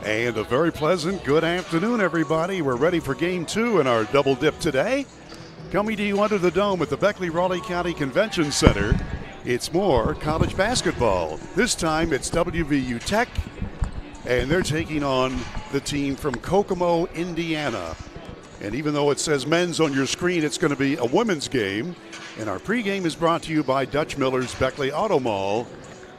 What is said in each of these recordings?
And a very pleasant good afternoon, everybody. We're ready for Game 2 in our double dip today. Coming to you under the dome at the Beckley-Raleigh County Convention Center, it's more college basketball. This time it's WVU Tech, and they're taking on the team from Kokomo, Indiana. And even though it says men's on your screen, it's going to be a women's game. And our pregame is brought to you by Dutch Miller's Beckley Auto Mall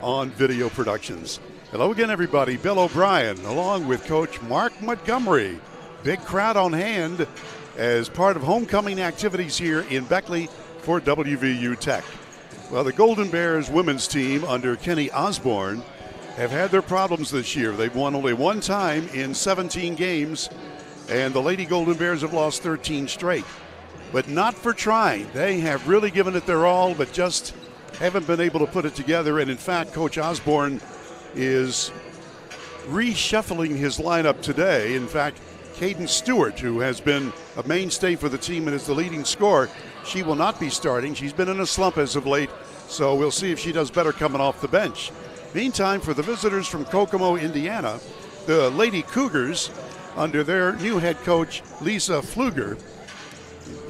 on Video Productions. Hello again, everybody. Bill O'Brien, along with Coach Mark Montgomery. Big crowd on hand as part of homecoming activities here in Beckley for WVU Tech. Well, the Golden Bears women's team under Kenny Osborne have had their problems this year. They've won only one time in 17 games, and the Lady Golden Bears have lost 13 straight. But not for trying. They have really given it their all, but just haven't been able to put it together. And in fact, Coach Osborne is reshuffling his lineup today. In fact, Caden Stewart, who has been a mainstay for the team and is the leading scorer, she will not be starting. She's been in a slump as of late, so we'll see if she does better coming off the bench. Meantime, for the visitors from Kokomo, Indiana, the Lady Cougars, under their new head coach, Lisa Pfluger.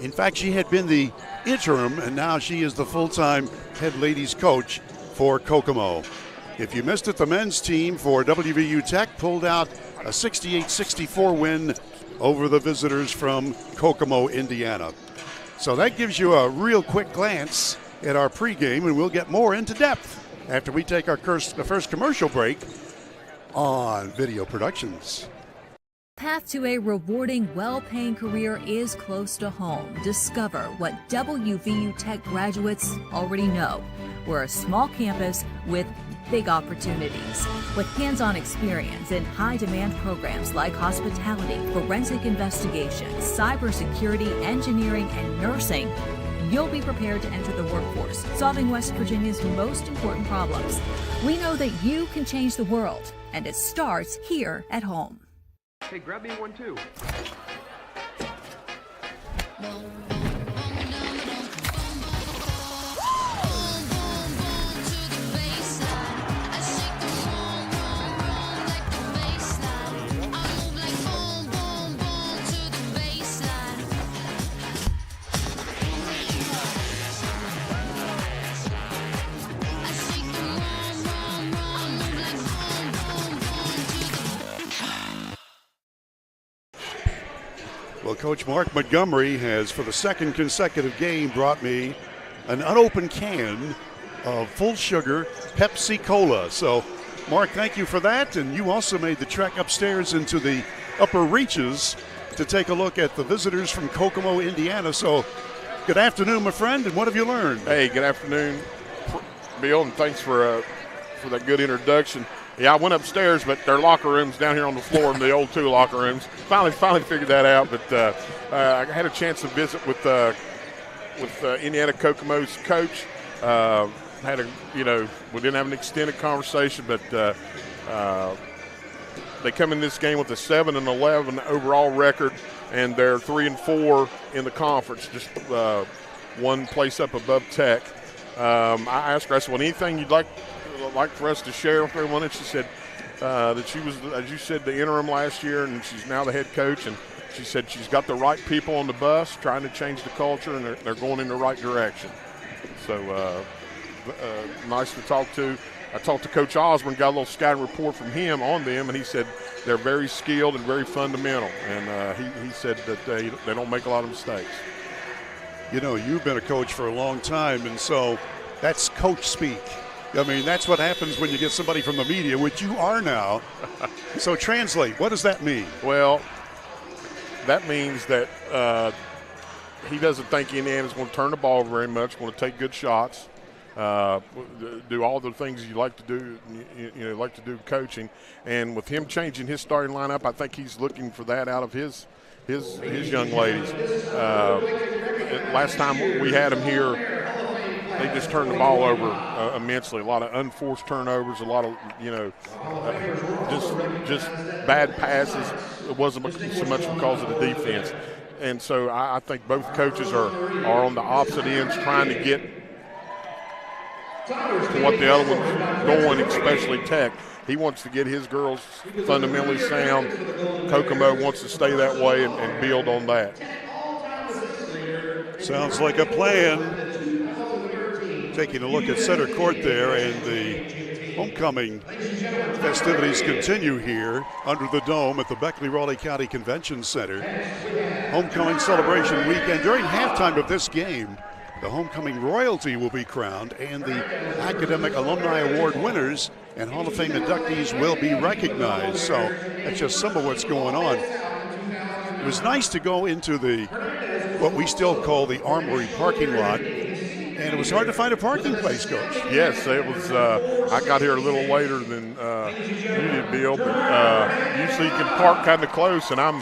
In fact, she had been the interim, and now she is the full-time head ladies coach for Kokomo. If you missed it, the men's team for WVU Tech pulled out a 68-64 win over the visitors from Kokomo, Indiana. So that gives you a real quick glance at our pregame, and we'll get more into depth after we take our first commercial break on Video Productions. Path to a rewarding, well-paying career is close to home. Discover what WVU Tech graduates already know. We're a small campus with big opportunities. With hands-on experience in high-demand programs like hospitality, forensic investigations, cybersecurity, engineering, and nursing, you'll be prepared to enter the workforce, solving West Virginia's most important problems. We know that you can change the world, and it starts here at home. Hey, grab me one too. Well, Coach Mark Montgomery has, for the second consecutive game, brought me an unopened can of full sugar Pepsi Cola. So, Mark, thank you for that. And you also made the trek upstairs into the upper reaches to take a look at the visitors from Kokomo, Indiana. So, good afternoon, my friend, and what have you learned? Hey, good afternoon, Bill, and thanks for that good introduction. Yeah, I went upstairs, but their locker room's down here on the floor in the old two locker rooms. Finally figured that out, but I had a chance to visit with Indiana Kokomo's coach. We didn't have an extended conversation, but they come in this game with a 7-11 overall record, and they're 3-4 in the conference, just one place up above Tech. I asked her, I said, well, anything you'd like for us to share with everyone? And she said that she was, as you said, the interim last year, and she's now the head coach. And she said she's got the right people on the bus trying to change the culture, and they're going in the right direction. So nice to talk to. I talked to Coach Osborne, got a little scouting report from him on them, and he said they're very skilled and very fundamental. And he said that they don't make a lot of mistakes. You know, you've been a coach for a long time, and so that's coach speak. I mean, that's what happens when you get somebody from the media, which you are now. So translate, what does that mean? Well, that means that he doesn't think Indiana's going to turn the ball very much, going to take good shots, do all the things you like to do, like to do coaching. And with him changing his starting lineup, I think he's looking for that out of his young ladies. Last time we had him here, they just turned the ball over immensely. A lot of unforced turnovers, a lot of, just bad passes. It wasn't so much because of the defense. And so I think both coaches are on the opposite ends trying to get to what the other one's going, especially Tech. He wants to get his girls fundamentally sound. Kokomo wants to stay that way and build on that. Sounds like a plan. Taking a look at center court there, and the homecoming festivities continue here under the dome at the Beckley-Raleigh County Convention Center. Homecoming celebration weekend. During halftime of this game, the homecoming royalty will be crowned, and the Academic Alumni Award winners and Hall of Fame inductees will be recognized. So that's just some of what's going on. It was nice to go into what we still call the Armory parking lot, and it was hard to find a parking place, Coach. Yes, it was. I got here a little later than you did, Bill, but usually you can park kind of close, and I'm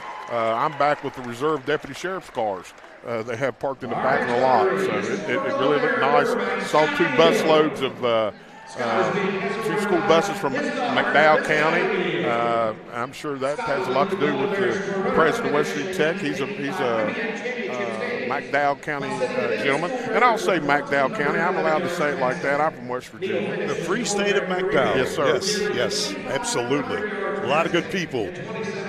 back with the reserve deputy sheriff's cars. They have parked in the back of the lot, so it really looked nice. Saw 2 bus loads of 2 school buses from McDowell County. I'm sure that has a lot to do with the president of West Virginia Tech. He's a McDowell County gentleman, and I'll say McDowell County. I'm allowed to say it like that. I'm from West Virginia. The free state of McDowell. Yes, sir. Yes, absolutely. A lot of good people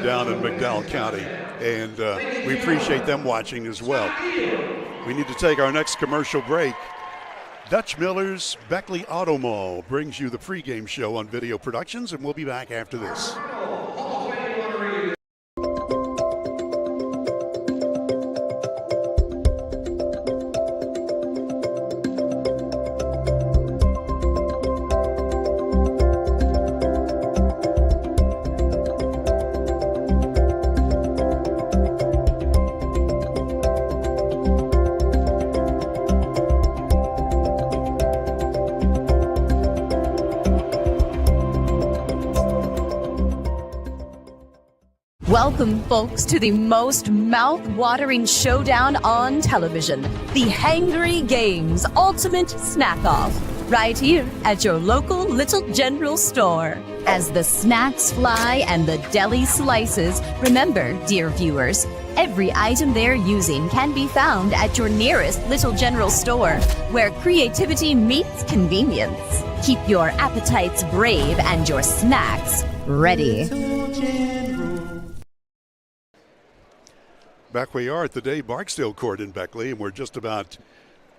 down in McDowell County, and we appreciate them watching as well. We need to take our next commercial break. Dutch Miller's Beckley Auto Mall brings you the pregame show on Video Productions, and we'll be back after this. Welcome, folks, to the most mouth-watering showdown on television, the Hangry Games Ultimate Snack-Off, right here at your local Little General store. As the snacks fly and the deli slices, remember, dear viewers, every item they're using can be found at your nearest Little General store, where creativity meets convenience. Keep your appetites brave and your snacks ready. Back we are at the Dave Barksdale Court in Beckley, and we're just about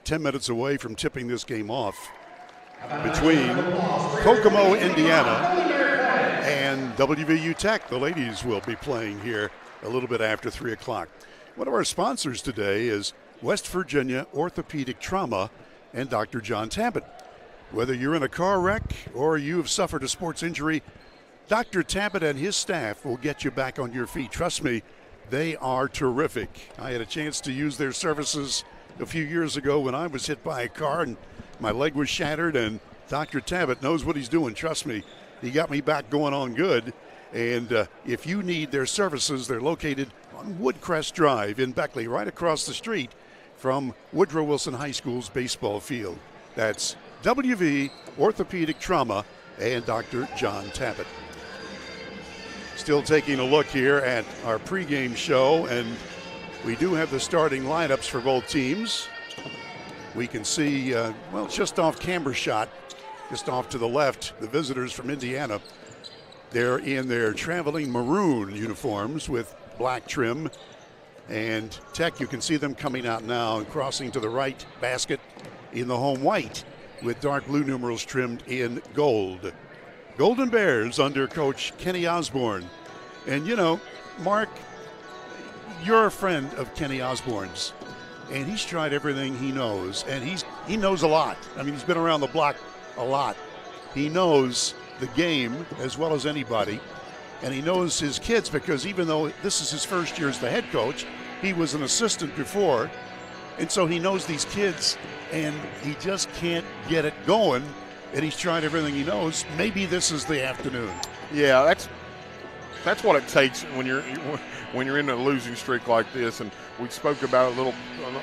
10 minutes away from tipping this game off between Kokomo, Indiana, and WVU Tech. The ladies will be playing here a little bit after 3 o'clock. One of our sponsors today is West Virginia Orthopedic Trauma and Dr. John Tabbitt. Whether you're in a car wreck or you've suffered a sports injury, Dr. Tabbitt and his staff will get you back on your feet. Trust me, they are terrific. I had a chance to use their services a few years ago when I was hit by a car and my leg was shattered, and Dr. Tabbitt knows what he's doing. Trust me, he got me back going on good. And if you need their services, they're located on Woodcrest Drive in Beckley, right across the street from Woodrow Wilson High School's baseball field. That's WV Orthopedic Trauma and Dr. John Tabbitt. Still taking a look here at our pregame show, and we do have the starting lineups for both teams. We can see, just off camera shot, just off to the left, the visitors from Indiana. They're in their traveling maroon uniforms with black trim. And Tech, you can see them coming out now and crossing to the right basket in the home white with dark blue numerals trimmed in gold. Golden Bears under Coach Kenny Osborne. And, you know, Mark, you're a friend of Kenny Osborne's, and he's tried everything he knows, and he knows a lot. I mean, he's been around the block a lot. He knows the game as well as anybody, and he knows his kids, because even though this is his first year as the head coach, he was an assistant before, and so he knows these kids, and he just can't get it going, and he's tried everything he knows. Maybe this is the afternoon. Yeah, that's what it takes when you're in a losing streak like this, and we spoke about it a little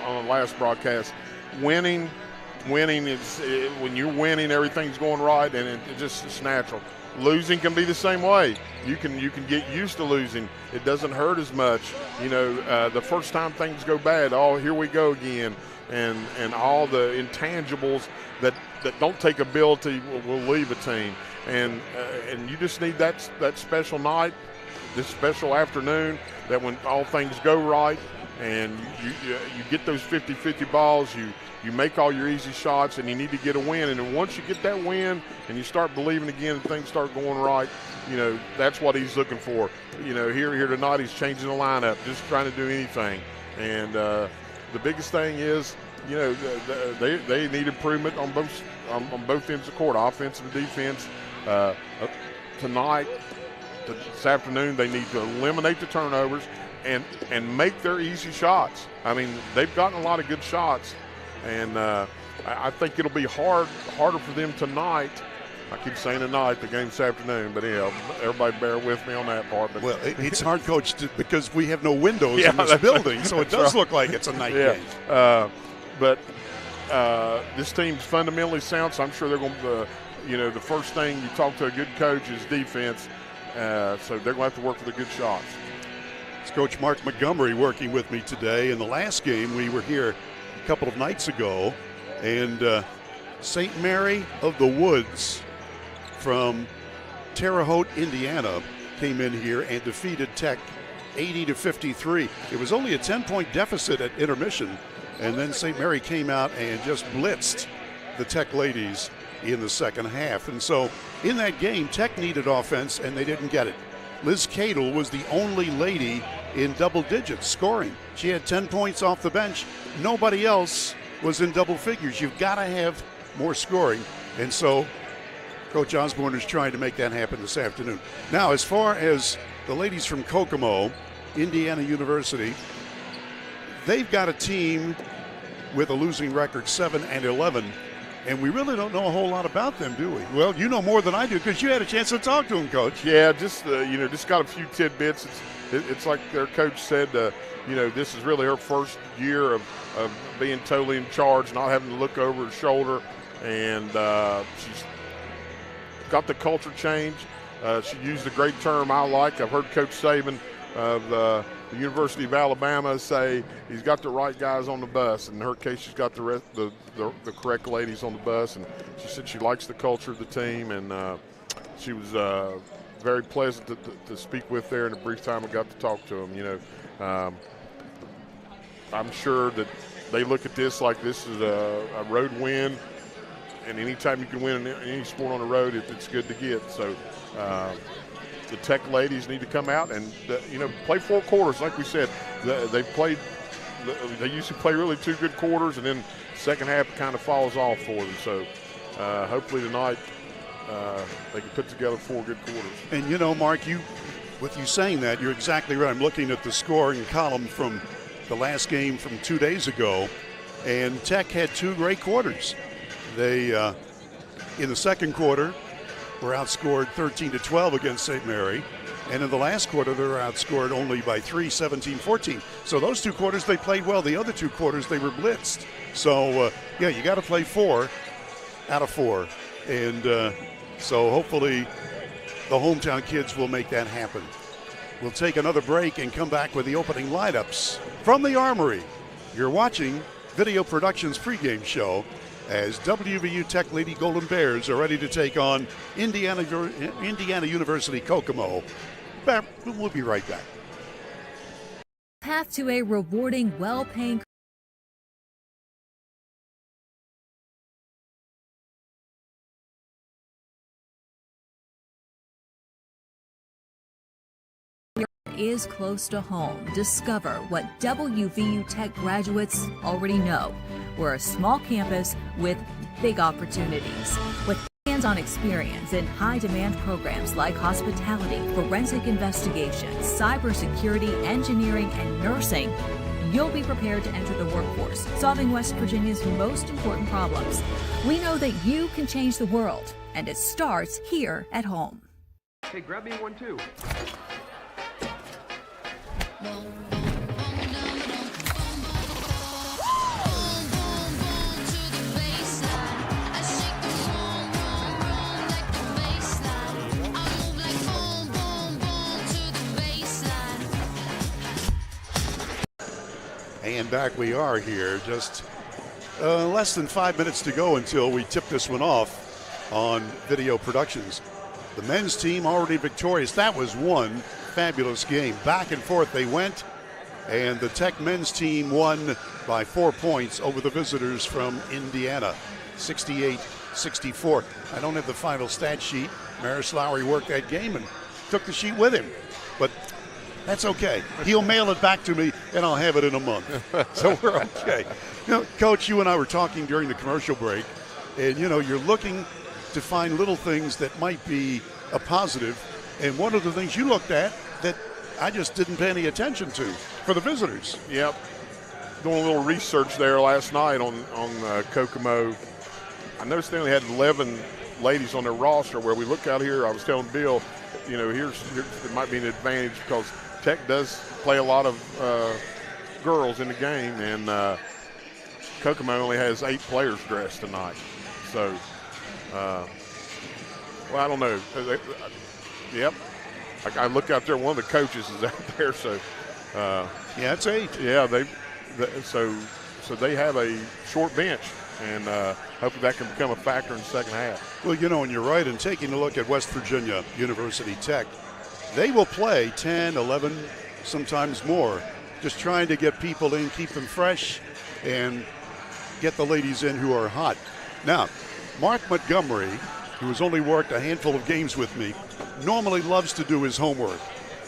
on the last broadcast. Winning is when you're winning, everything's going right, and it's natural. Losing can be the same way. You can get used to losing. It doesn't hurt as much. You know, the first time things go bad, oh, here we go again, and all the intangibles that that don't take a bill till will leave a team, and you just need that special night, this special afternoon, that when all things go right and you get those 50-50 balls, you make all your easy shots, and you need to get a win. And then once you get that win and you start believing again and things start going right, that's what he's looking for. Here tonight he's changing the lineup, just trying to do anything. And the biggest thing is, they need improvement on both ends of the court, offense and defense. Tonight, this afternoon, they need to eliminate the turnovers and make their easy shots. I mean, they've gotten a lot of good shots, and I think it'll be harder for them tonight. I keep saying tonight, the game this afternoon, but everybody bear with me on that part. But well, it's hard, Coach, because we have no windows in this building, so it does look like it's a night game. But this team's fundamentally sound, so I'm sure they're going to, the first thing you talk to a good coach is defense, so they're going to have to work for the good shots. It's Coach Mark Montgomery working with me today. In the last game, we were here a couple of nights ago, and St. Mary of the Woods from Terre Haute, Indiana, came in here and defeated Tech 80-53. It was only a 10-point deficit at intermission, and then St. Mary came out and just blitzed the Tech ladies in the second half. And so in that game, Tech needed offense, and they didn't get it. Liz Cadle was the only lady in double digits scoring. She had 10 points off the bench. Nobody else was in double figures. You've got to have more scoring. And so Coach Osborne is trying to make that happen this afternoon. Now, as far as the ladies from Kokomo, Indiana University, they've got a team with a losing record, 7-11, and we really don't know a whole lot about them, do we? Well, you know more than I do because you had a chance to talk to them, Coach. Yeah, just got a few tidbits. It's like their coach said, this is really her first year of being totally in charge, not having to look over her shoulder, and she's got the culture change. She used a great term I like. I've heard Coach Saban of the University of Alabama say he's got the right guys on the bus. In her case, she's got the correct ladies on the bus, and she said she likes the culture of the team, and she was very pleasant to speak with there in the brief time I got to talk to them. I'm sure that they look at this like this is a road win, and anytime you can win in any sport on the road, it's good to get. So the Tech ladies need to come out and play 4 quarters. Like we said, they used to play really 2 good quarters, and then second half kind of falls off for them. So hopefully tonight they can put together 4 good quarters. And Mark, with you saying that, you're exactly right. I'm looking at the scoring column from the last game from 2 days ago, and Tech had 2 great quarters. They, in the second quarter, were outscored 13-12 against St. Mary, and in the last quarter, they were outscored only by 3, 17-14. So those 2 quarters, they played well. The other 2 quarters, they were blitzed. So, you got to play 4 out of 4. And so hopefully the hometown kids will make that happen. We'll take another break and come back with the opening lineups from the Armory. You're watching Video Productions pregame show as WVU Tech Lady Golden Bears are ready to take on Indiana University Kokomo. We'll be right back. Path to a rewarding, well-paying is close to home. Discover what WVU Tech graduates already know. We're a small campus with big opportunities. With hands-on experience in high-demand programs like hospitality, forensic investigations, cybersecurity, engineering, and nursing, you'll be prepared to enter the workforce, solving West Virginia's most important problems. We know that you can change the world, and it starts here at home. Hey, grab me one too. And back we are here, just Less than 5 minutes to go until we tip this one off on Video Productions. The men's team already victorious. That was one fabulous game. Back and forth they went, and the Tech men's team won by 4 points over the visitors from Indiana, 68-64. I don't have the final stat sheet. Maris Lowry worked that game and took the sheet with him, but that's okay. He'll mail it back to me, and I'll have it in a month. So we're okay. Coach, you and I were talking during the commercial break, and, you're looking to find little things that might be a positive. And one of the things you looked at that I just didn't pay any attention to for the visitors. Yep. Doing a little research there last night on Kokomo. I noticed they only had 11 ladies on their roster. Where we look out here, I was telling Bill, here's it might be an advantage because Tech does play a lot of girls in the game, and Kokomo only has 8 players dressed tonight. So, I don't know. Yep. I look out there, one of the coaches is out there, so. Yeah, it's 8. Yeah, so they have a short bench, and hopefully that can become a factor in the second half. Well, and you're right. And taking a look at West Virginia University Tech, they will play 10, 11, sometimes more, just trying to get people in, keep them fresh, and get the ladies in who are hot. Now, Mark Montgomery, who has only worked a handful of games with me, normally loves to do his homework.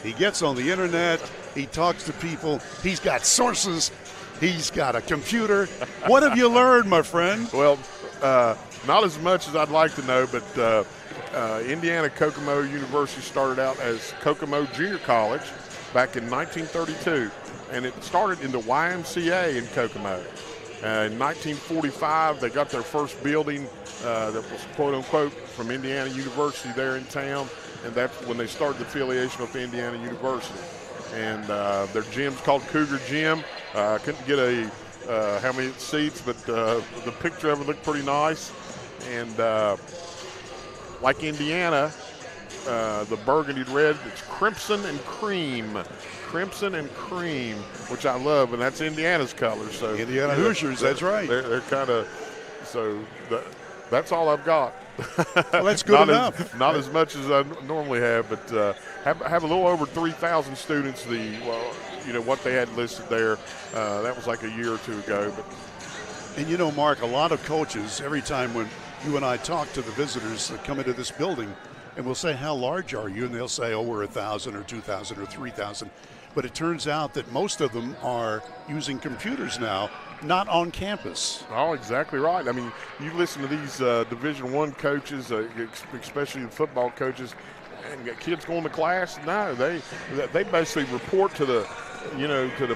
He gets on the internet, he talks to people, he's got sources, he's got a computer. What have you learned, my friend? Well, not as much as I'd like to know, but Indiana Kokomo University started out as Kokomo Junior College back in 1932, and it started in the YMCA in Kokomo. In 1945, they got their first building that was quote-unquote from Indiana University there in town, and that's when they started the affiliation with Indiana University. And their gym's called Cougar Gym. I couldn't get how many seats, but the picture of it looked pretty nice. And like Indiana, the burgundy red, it's crimson and cream. Crimson and cream, which I love, and that's Indiana's colors. So Indiana Hoosiers, that's right. They're kind of that's all I've got. Well, that's good enough. Not as much as I normally have, but have a little over 3,000 students. What they had listed there, that was like a year or two ago. But and Mark, a lot of coaches, every time when you and I talk to the visitors that come into this building, and we'll say, how large are you? And they'll say, oh, we're 1,000 or 2,000 or 3,000. But it turns out that most of them are using computers now, not on campus. Oh, exactly right. I mean, you listen to these Division I coaches, especially the football coaches, and kids going to class. No, they basically report to the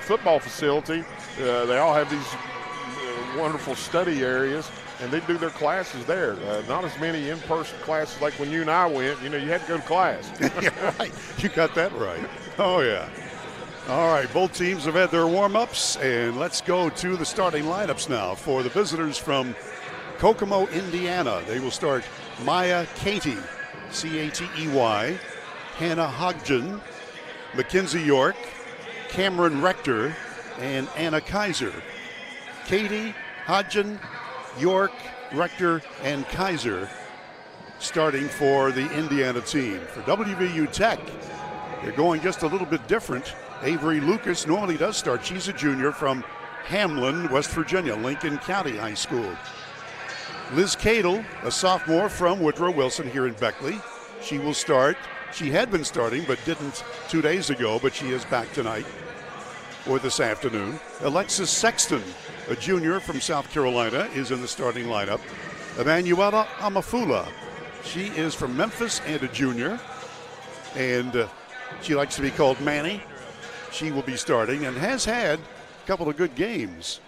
football facility. They all have these wonderful study areas, and they do their classes there. Not as many in-person classes like when you and I went. You had to go to class. Yeah, right. You got that right. Oh, yeah. All right, both teams have had their warm-ups, and let's go to the starting lineups now for the visitors from Kokomo, Indiana. They will start Maya Catey, C-A-T-E-Y, Hannah Hodgson, Mackenzie York, Cameron Rector, and Anna Kaiser. Katie, Hodgson, York, Rector, and Kaiser starting for the Indiana team. For WVU Tech, they're going just a little bit different. Avery Lucas normally does start. She's a junior from Hamlin, West Virginia, Lincoln County High School. Liz Cadle, a sophomore from Woodrow Wilson here in Beckley. She will start. She had been starting but didn't 2 days ago, but she is back tonight or this afternoon. Alexis Sexton, a junior from South Carolina, is in the starting lineup. Emanuela Amafula, she is from Memphis and a junior, and she likes to be called Manny. She will be starting and has had a couple of good games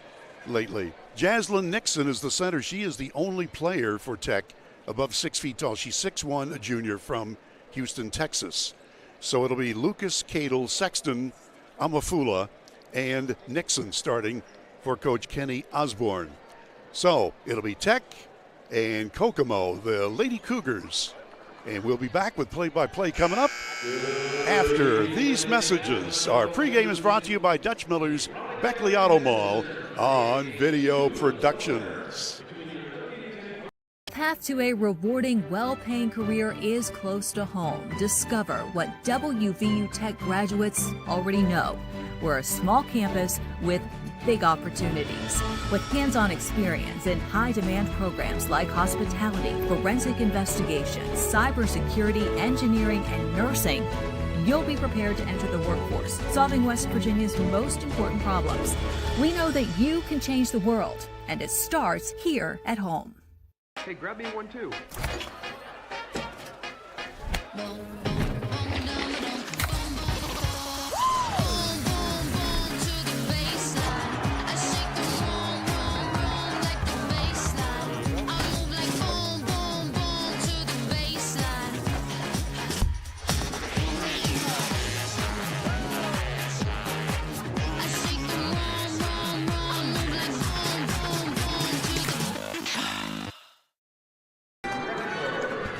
lately. Jaslyn Nixon is the center. She is the only player for Tech above 6 feet tall. She's 6'1", a junior from Houston, Texas. So it'll be Lucas, Cadle, Sexton, Amafula, and Nixon starting for Coach Kenny Osborne. So it'll be Tech and Kokomo, the Lady Cougars. And we'll be back with play-by-play coming up after these messages. Our pregame is brought to you by Dutch Miller's Beckley Auto Mall on Video Productions. Path to a rewarding, well-paying career is close to home. Discover what WVU Tech graduates already know. We're a small campus with big opportunities. With hands-on experience in high-demand programs like hospitality, forensic investigations, cybersecurity, engineering, and nursing, you'll be prepared to enter the workforce, solving West Virginia's most important problems. We know that you can change the world, and it starts here at home. Hey, grab me one too.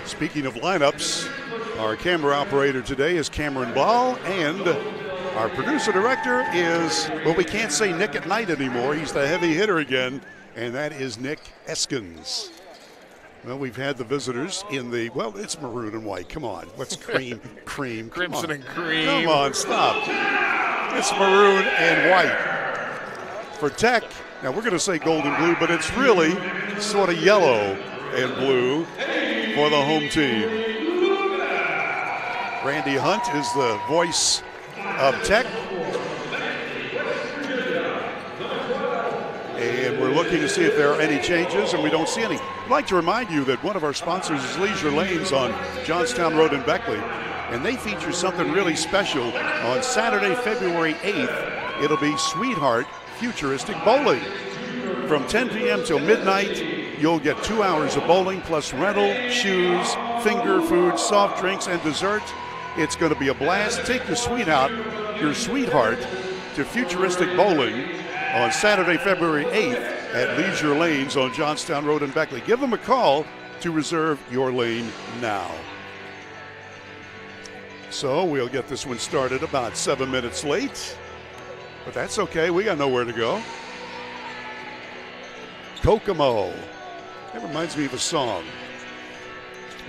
Speaking of lineups, our camera operator today is Cameron Ball, and our producer director is, well, we can't say Nick at Night anymore. He's the heavy hitter again, and that is Nick Eskins. Well, we've had the visitors in the, well, it's maroon and white. Come on. What's cream? Cream. Crimson and cream. Come on, stop. It's maroon and white. For Tech, now we're going to say gold and blue, but it's really sort of yellow and blue for the home team. Randy Hunt is the voice of Tech. And we're looking to see if there are any changes, and we don't see any. I'd like to remind you that one of our sponsors is Leisure Lanes on Johnstown Road in Beckley, and they feature something really special on Saturday, February 8th. It'll be Sweetheart Futuristic Bowling. From 10 p.m. till midnight, you'll get 2 hours of bowling plus rental, shoes, finger food, soft drinks, and dessert. It's going to be a blast. Take your sweetheart to Futuristic Bowling on Saturday, February 8th at Leisure Lanes on Johnstown Road in Beckley. Give them a call to reserve your lane now. So we'll get this one started about 7 minutes late, but that's okay. We got nowhere to go. Kokomo. That reminds me of a song.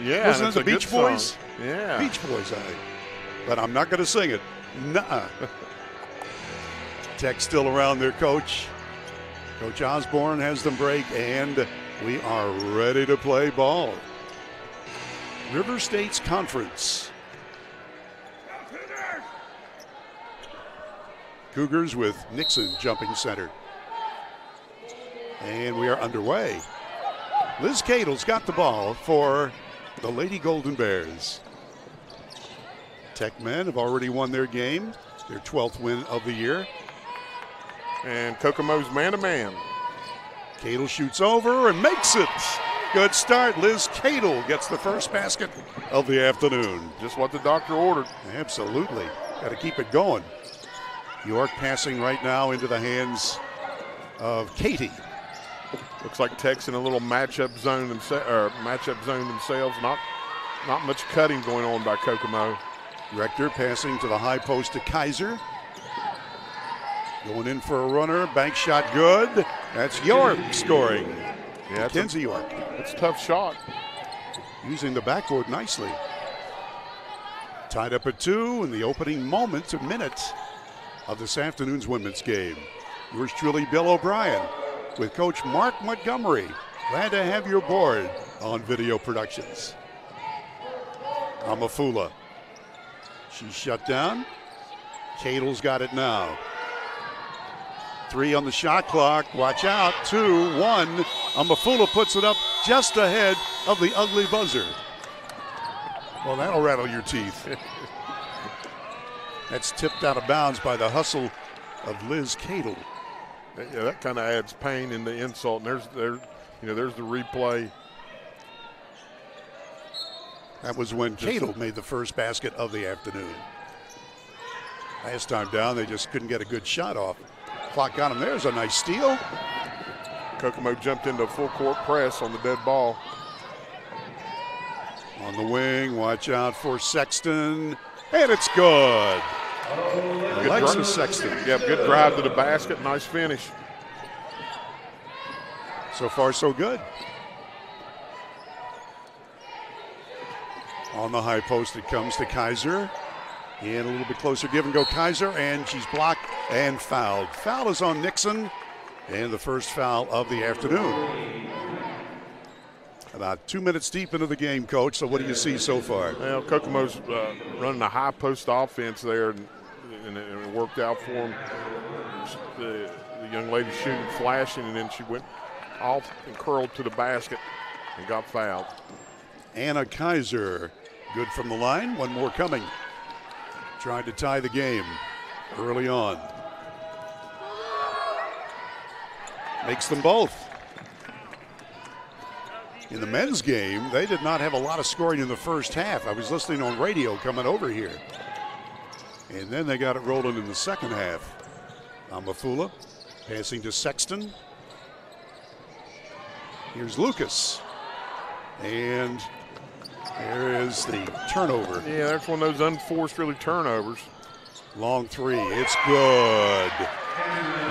Yeah, wasn't it the Beach Boys? Song. Yeah. Beach Boys, but I'm not going to sing it. Nuh-uh. Tech still around their coach. Coach Osborne has them break, and we are ready to play ball. River States Conference. Cougars with Nixon jumping center. And we are underway. Liz Cadle's got the ball for the Lady Golden Bears. Tech men have already won their game, their 12th win of the year. And Kokomo's man-to-man. Cadle shoots over and makes it. Good start. Liz Cadle gets the first basket of the afternoon. Just what the doctor ordered. Absolutely. Got to keep it going. York passing right now into the hands of Katie. Looks like Tech's in a little matchup zone themselves. Not much cutting going on by Kokomo. Rector passing to the high post to Kaiser. Going in for a runner. Bank shot good. That's York scoring. Yeah, Kenzie York. It's a tough shot. Using the backboard nicely. Tied up at 2 in the opening minute of this afternoon's women's game. Yours truly, Bill O'Brien, with Coach Mark Montgomery. Glad to have you aboard on Video Productions. Amafula. She's shut down. Cadle's got it now. 3 on the shot clock. Watch out. 2, 1. Amafula puts it up just ahead of the ugly buzzer. Well, that'll rattle your teeth. That's tipped out of bounds by the hustle of Liz Cadle. Yeah, that kind of adds pain in the insult. And there's the replay. That was when Cadle made the first basket of the afternoon. Last time down, they just couldn't get a good shot off. Clock got him. There's a nice steal. Kokomo jumped into a full court press on the dead ball. On the wing, watch out for Sexton, and it's good. Alexis Sexton. Yeah, good drive to the basket, nice finish. So far, so good. On the high post, it comes to Kaiser. And a little bit closer, give and go Kaiser, and she's blocked and fouled. Foul is on Nixon, and the first foul of the afternoon. About 2 minutes deep into the game, Coach, so what do you see so far? Well, Kokomo's running a high post offense there, and it worked out for them. The young lady shooting, flashing, and then she went off and curled to the basket and got fouled. Anna Kaiser, good from the line, one more coming. Tried to tie the game early on. Makes them both. In the men's game, they did not have a lot of scoring in the first half. I was listening on radio coming over here. And then they got it rolling in the second half. Amafula passing to Sexton. Here's Lucas. And there is the turnover. Yeah, that's one of those unforced really turnovers. Long three, it's good.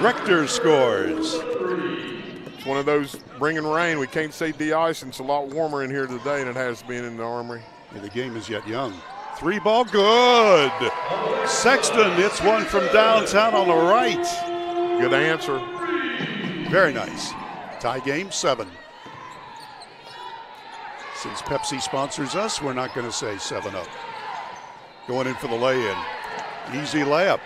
Rector scores. It's one of those bringing rain. We can't say de-icing. It's a lot warmer in here today than it has been in the Armory. Yeah, the game is yet young. Three ball, good. Sexton, it's one from downtown on the right. Good answer. Very nice. Tie game, 7. Since Pepsi sponsors us, we're not going to say 7-0. Going in for the lay-in. Easy layup.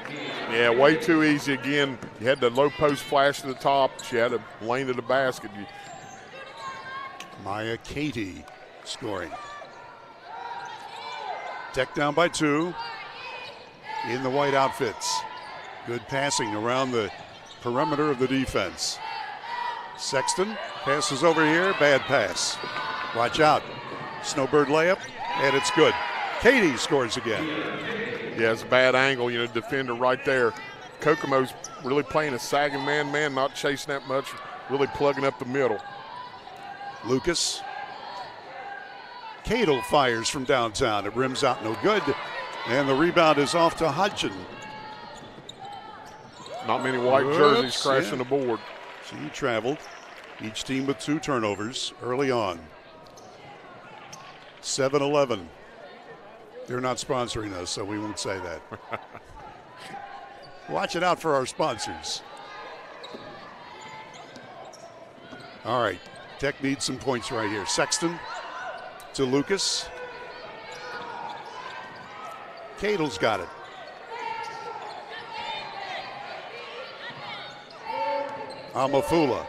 Yeah, way too easy again. You had the low post flash to the top. She had a lane to the basket. Maya Katie scoring. Tech down by 2 in the white outfits. Good passing around the perimeter of the defense. Sexton passes over here, bad pass. Watch out. Snowbird layup, and it's good. Katie scores again. Yeah, it's a bad angle, defender right there. Kokomo's really playing a sagging man-man, not chasing that much, really plugging up the middle. Lucas. Cadle fires from downtown. It rims out no good, and the rebound is off to Hodgson. Not many white jerseys crashing the board. She traveled. Each team with 2 turnovers early on. 7-11. They're not sponsoring us, so we won't say that. Watch it out for our sponsors. All right, Tech needs some points right here. Sexton to Lucas. Cadle's got it. Amafula.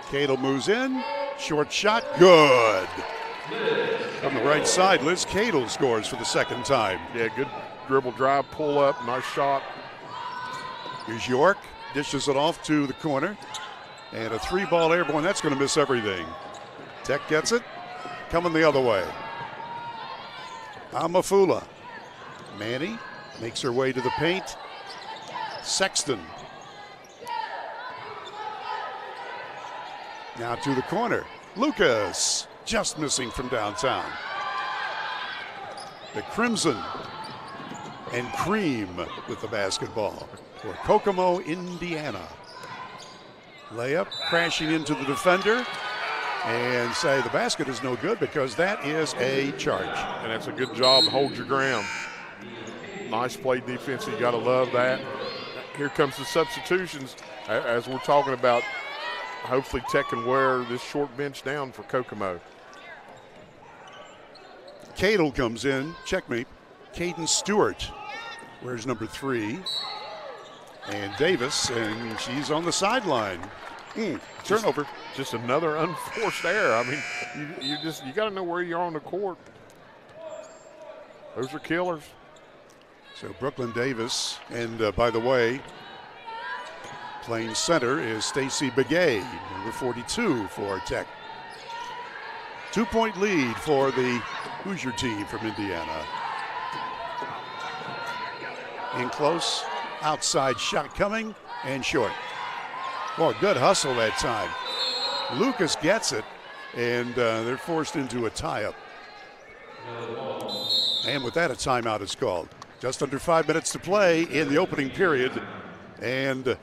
Cadle moves in. Short shot. Good. On the right side, Liz Cadle scores for the second time. Yeah, good dribble drive, pull up, nice shot. Here's York. Dishes it off to the corner. And a 3-ball airborne. That's going to miss everything. Tech gets it. Coming the other way. Amafula. Manny makes her way to the paint. Sexton. Now to the corner. Lucas. Just missing from downtown. The Crimson and Cream with the basketball for Kokomo, Indiana. Layup crashing into the defender, and say the basket is no good because that is a charge. And that's a good job to hold your ground. Nice play defense. You got to love that. Here comes the substitutions as we're talking about. Hopefully Tech can wear this short bench down for Kokomo. Cadle comes in, checkmate. Caden Stewart wears number 3. And Davis, and she's on the sideline. Turnover. Just another unforced error. I mean, you got to know where you are on the court. Those are killers. So Brooklyn Davis, and by the way, playing center is Stacy Begay, number 42 for Tech. 2-point lead for the Hoosier team from Indiana. In close, outside shot coming, and short. Well, good hustle that time. Lucas gets it, and they're forced into a tie-up. And with that, a timeout is called. Just under 5 minutes to play in the opening period, and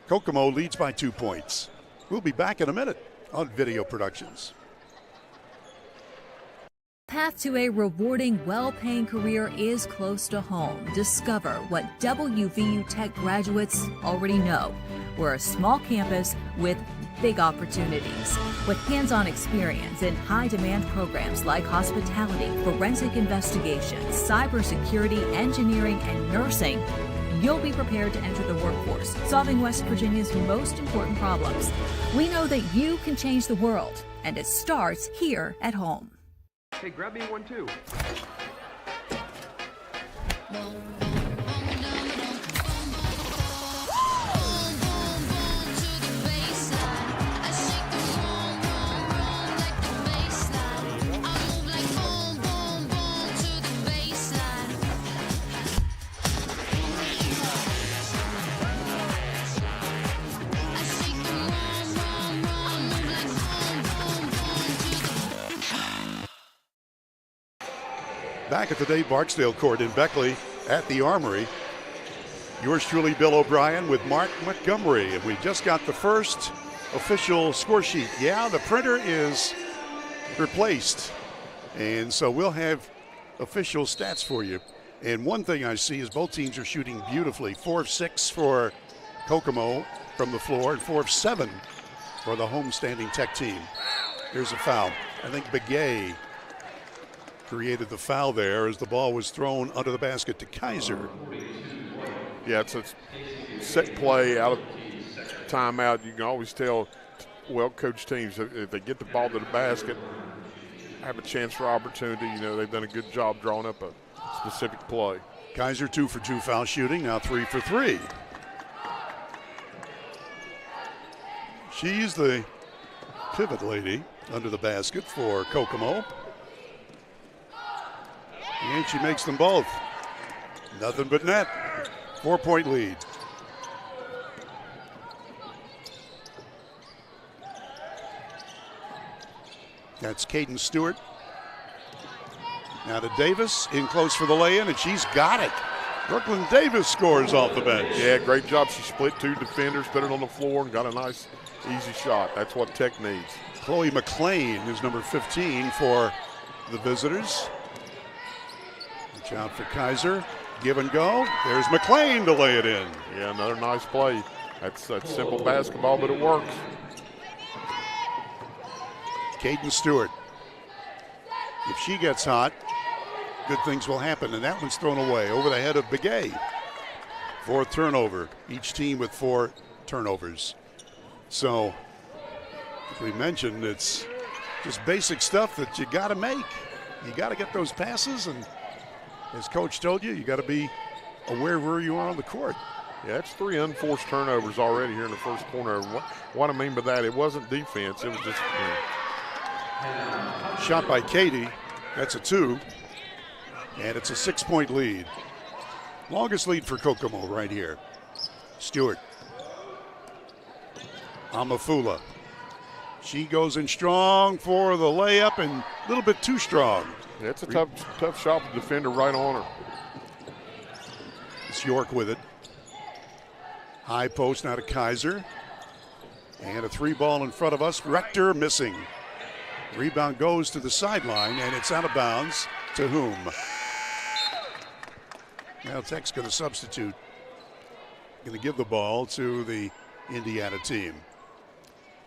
Kokomo leads by 2 points. We'll be back in a minute on Video Productions. Path to a rewarding, well-paying career is close to home. Discover what WVU Tech graduates already know. We're a small campus with big opportunities. With hands-on experience in high-demand programs like hospitality, forensic investigations, cybersecurity, engineering, and nursing, you'll be prepared to enter the workforce, solving West Virginia's most important problems. We know that you can change the world, and it starts here at home. Hey, grab me one too. Back at the Dave Barksdale Court in Beckley at the Armory. Yours truly, Bill O'Brien, with Mark Montgomery. And we just got the first official score sheet. Yeah, the printer is replaced. And so we'll have official stats for you. And one thing I see is both teams are shooting beautifully. 4 of 6 for Kokomo from the floor and 4 of 7 for the homestanding Tech team. Here's a foul. I think Begay created the foul there as the ball was thrown under the basket to Kaiser. Yeah, it's a set play out of timeout. You can always tell well-coached teams if they get the ball to the basket, have a chance for opportunity. You know, they've done a good job drawing up a specific play. Kaiser 2 for 2 foul shooting, now 3 for 3. She's the pivot lady under the basket for Kokomo. And she makes them both. Nothing but net. 4-point lead. That's Caden Stewart. Now to Davis, in close for the lay-in, and she's got it. Brooklyn Davis scores off the bench. Yeah, great job. She split 2 defenders, put it on the floor, and got a nice, easy shot. That's what Tech needs. Chloe McLean is number 15 for the visitors. Watch out for Kaiser. Give and go. There's McLean to lay it in. Yeah, another nice play. That's simple basketball, but it works. Caden Stewart. If she gets hot, good things will happen, and that one's thrown away over the head of Begay. 4th turnover. Each team with 4 turnovers. So, as we mentioned, it's just basic stuff that you got to make. You got to get those passes, and as Coach told you, you got to be aware of where you are on the court. Yeah, that's 3 unforced turnovers already here in the first quarter. What I mean by that, it wasn't defense. It was just shot by Katie. That's a 2. And it's a 6-point lead. Longest lead for Kokomo right here. Stewart. Amafula. She goes in strong for the layup and a little bit too strong. Yeah, it's a tough shot for the defender right on her. It's York with it. High post now to Kaiser. And a 3-ball in front of us. Rector missing. Rebound goes to the sideline, and it's out of bounds. To whom? Now Tech's going to substitute. Going to give the ball to the Indiana team.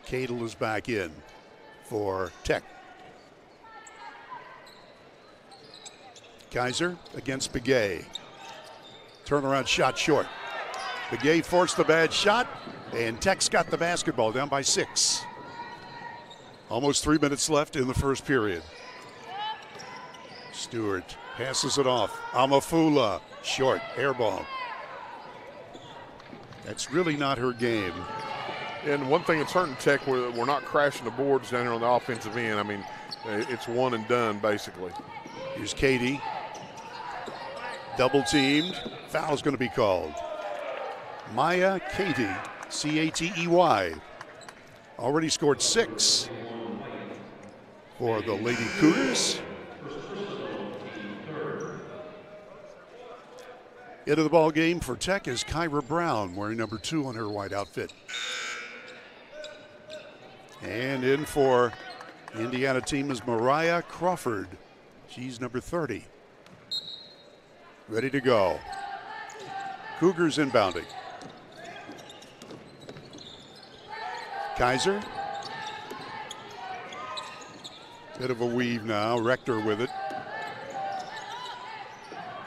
Cadle is back in for Tech. Kaiser against Begay. Turnaround shot short. Begay forced the bad shot, and Tech's got the basketball down by 6. Almost 3 minutes left in the first period. Stewart passes it off. Amafula, short, air ball. That's really not her game. And one thing that's hurting Tech, we're not crashing the boards down here on the offensive end. I mean, it's one and done, basically. Here's Katie. Double teamed. Foul's going to be called. Maya Katie, C-A-T-E-Y. Already scored 6 for the Lady Cougars. Into the ball game for Tech is Kyra Brown, wearing number 2 on her white outfit. And in for Indiana team is Mariah Crawford. She's number 30. Ready to go. Cougars inbounding. Kaiser. Bit of a weave now. Rector with it.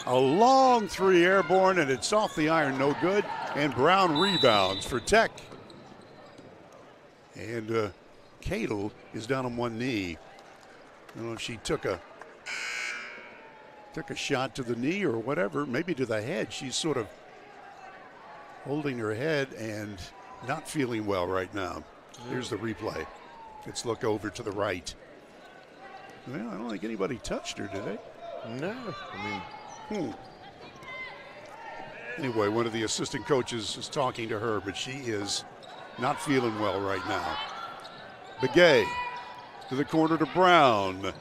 A long three airborne, and it's off the iron, no good. And Brown rebounds for Tech. And Cadle is down on one knee. I don't know if she took a shot to the knee or whatever, maybe to the head. She's sort of holding her head and not feeling well right now. Here's the replay. Let's look over to the right. Well, I don't think anybody touched her, did they? No. I mean, Anyway, one of the assistant coaches is talking to her, but she is not feeling well right now. Begay to the corner to Brown.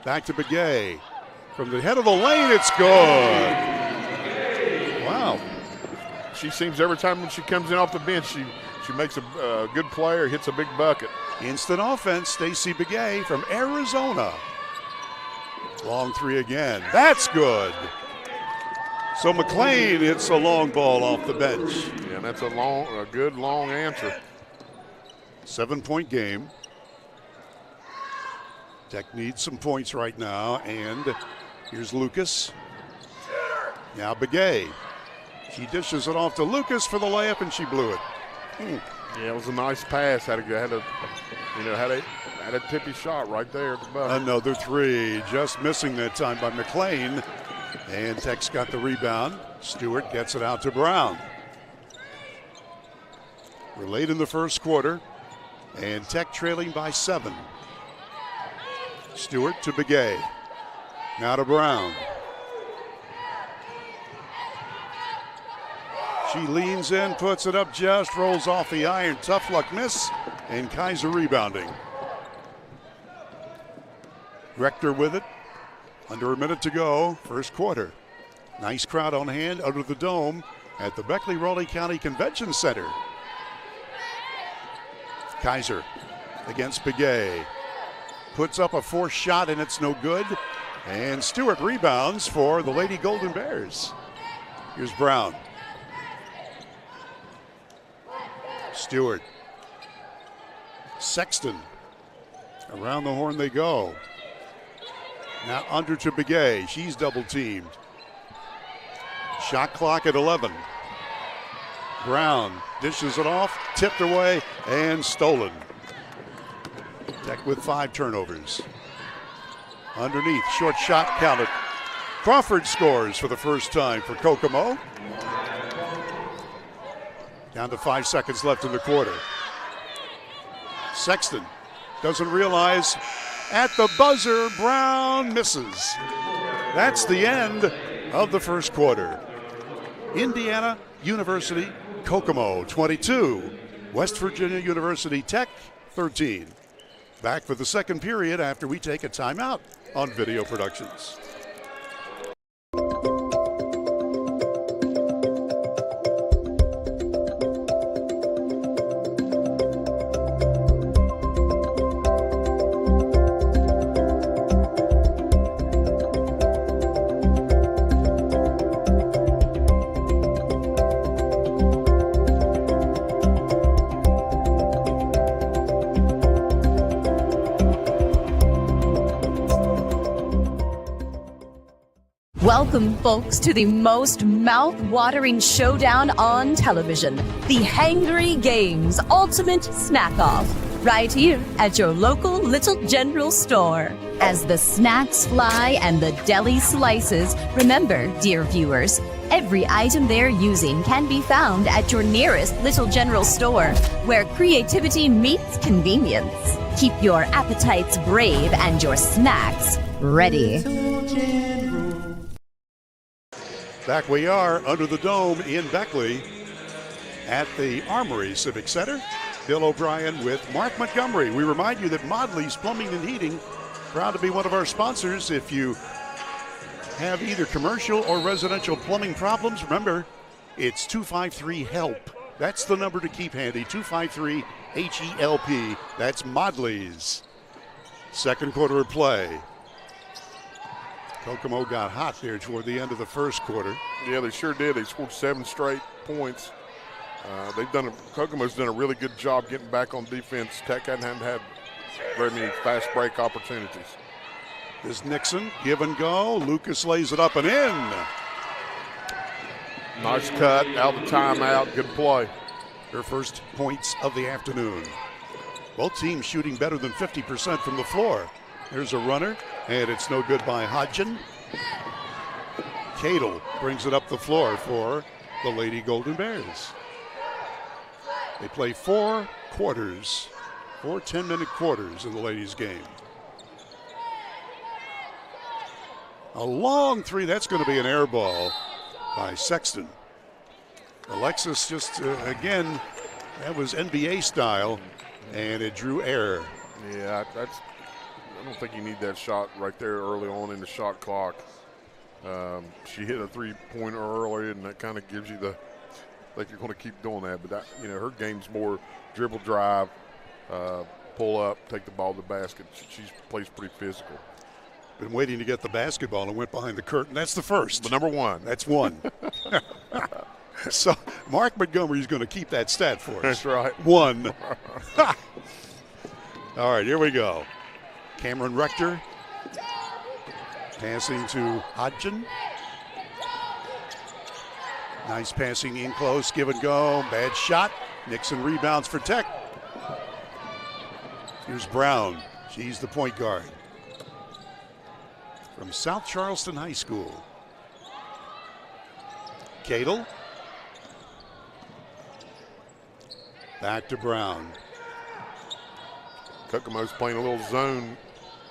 Back to Begay. From the head of the lane, it's good. Wow. she seems every time when she comes in off the bench, she makes a good play or hits a big bucket. Instant offense, Stacey Begay from Arizona. Long three again. That's good. So McLean hits a long ball off the bench. Yeah, and that's a good long answer. 7-point game. Tech needs some points right now, and here's Lucas. Now Begay. She dishes it off to Lucas for the layup, and she blew it. Yeah, it was a nice pass. Had a tippy shot right there at the bucket. Another three, just missing that time by McLean. And Tech's got the rebound. Stewart gets it out to Brown. We're late in the first quarter, and Tech trailing by 7. Stewart to Begay. Now to Brown. She leans in, puts it up, just rolls off the iron. Tough luck miss, and Kaiser rebounding. Rector with it. Under a minute to go, first quarter. Nice crowd on hand under the dome at the Beckley-Raleigh County Convention Center. Kaiser against Begay. Puts up a forced shot, and it's no good. And Stewart rebounds for the Lady Golden Bears. Here's Brown. Stewart. Sexton. Around the horn they go. Now under to Begay. She's double teamed. Shot clock at 11. Brown dishes it off, tipped away, and stolen. Tech with 5 turnovers. Underneath, short shot counted. Crawford scores for the first time for Kokomo. Down to 5 seconds left in the quarter. Sexton doesn't realize. At the buzzer, Brown misses. That's the end of the first quarter. Indiana University, Kokomo 22. West Virginia University Tech 13. Back for the second period after we take a timeout on Video Productions. Welcome, folks, to the most mouth-watering showdown on television, the Hangry Games Ultimate Snack-Off, right here at your local Little General store. As the snacks fly and the deli slices, remember, dear viewers, every item they're using can be found at your nearest Little General store, where creativity meets convenience. Keep your appetites brave and your snacks ready. Back we are under the dome in Beckley at the Armory Civic Center. Bill O'Brien with Mark Montgomery. We remind you that Modley's Plumbing and Heating, proud to be one of our sponsors. If you have either commercial or residential plumbing problems, remember, it's 253-HELP. That's the number to keep handy, 253-HELP. That's Modley's. Second quarter of play. Kokomo got hot there toward the end of the first quarter. Yeah, they sure did. They scored 7 straight points. Kokomo's done a really good job getting back on defense. Tech hadn't had very many fast break opportunities. This Nixon, give and go. Lucas lays it up and in. Nice cut, out the timeout, good play. Her first points of the afternoon. Both teams shooting better than 50% from the floor. There's a runner, and it's no good by Hodgson. Cadle brings it up the floor for the Lady Golden Bears. They play 4 quarters, 4 10-minute quarters in the ladies' game. A long three, that's going to be an air ball by Sexton. Alexis just, again, that was NBA style, and it drew air. Yeah, I don't think you need that shot right there early on in the shot clock. She hit a three-pointer early, and that kind of gives you the, like you're going to keep doing that. But, that, her game's more dribble drive, pull up, take the ball to the basket. She plays pretty physical. Been waiting to get the basketball and went behind the curtain. That's the first. The number one. That's one. So Mark Montgomery's going to keep that stat for us. That's right. 1. All right, here we go. Cameron Rector passing to Hodgson. Nice passing in close, give and go. Bad shot. Nixon rebounds for Tech. Here's Brown. She's the point guard from South Charleston High School. Cadle. Back to Brown. Kokomo's playing a little zone,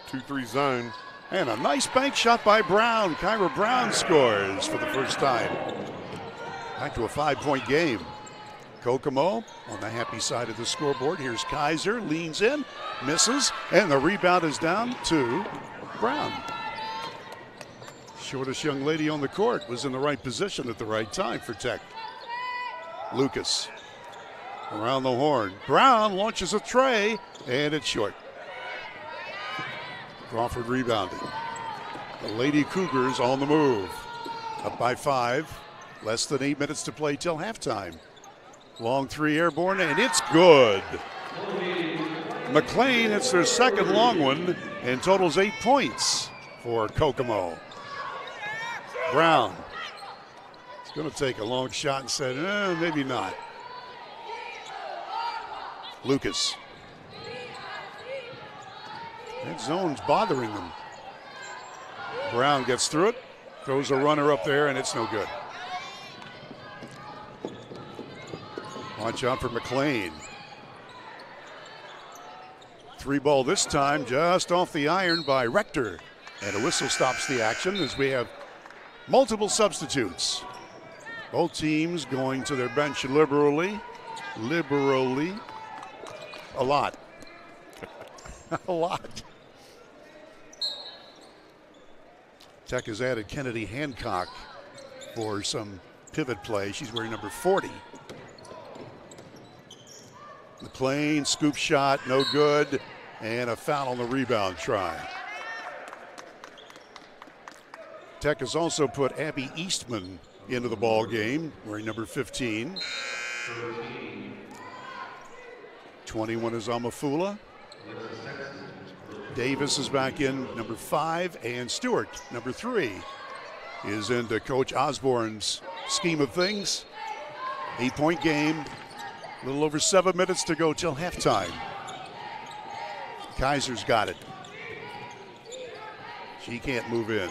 2-3 zone. And a nice bank shot by Brown. Kyra Brown scores for the first time. Back to a 5-point game. Kokomo on the happy side of the scoreboard. Here's Kaiser, leans in, misses, and the rebound is down to Brown. Shortest young lady on the court was in the right position at the right time for Tech. Lucas around the horn. Brown launches a tray, and it's short. Crawford rebounding. The Lady Cougars on the move. Up by 5. Less than 8 minutes to play till halftime. Long three airborne, and it's good. McLean, it's their second long one, and totals 8 points for Kokomo. Brown. It's going to take a long shot and said, maybe not. Lucas. That zone's bothering them. Brown gets through it, throws a runner up there, and it's no good. Watch out for McLean. 3 ball this time, just off the iron by Rector. And a whistle stops the action as we have multiple substitutes. Both teams going to their bench liberally. A lot. A lot. Tech has added Kennedy Hancock for some pivot play. She's wearing number 40. McLean, scoop shot, no good, and a foul on the rebound try. Tech has also put Abby Eastman into the ball game, wearing number 15. 21 is Amafula. Davis is back in, number 5, and Stewart, number 3, is into Coach Osborne's scheme of things. 8-point game, a little over 7 minutes to go till halftime. Kaiser's got it. She can't move in.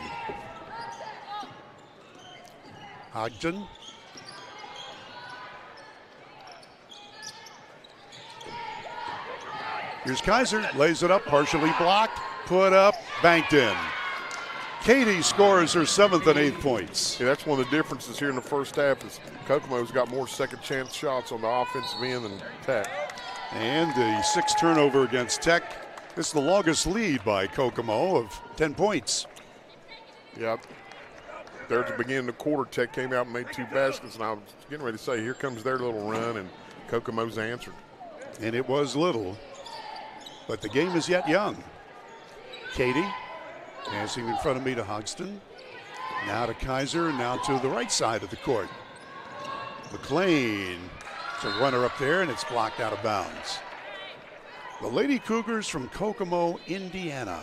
Hodgson. Here's Kaiser, lays it up, partially blocked, put up, banked in. Katie scores her 7th and 8th points. Yeah, that's one of the differences here in the first half is Kokomo's got more second chance shots on the offensive end than Tech. And the 6th turnover against Tech. This is the longest lead by Kokomo of 10 points. Yep. there at the beginning of the quarter, Tech came out and made 2 baskets, and I was getting ready to say, here comes their little run, and Kokomo's answered. And it was little, but the game is yet young. Katie passing in front of me to Hogston. Now to Kaiser, and now to the right side of the court. McLean, it's a runner up there, and it's blocked out of bounds. The Lady Cougars from Kokomo, Indiana.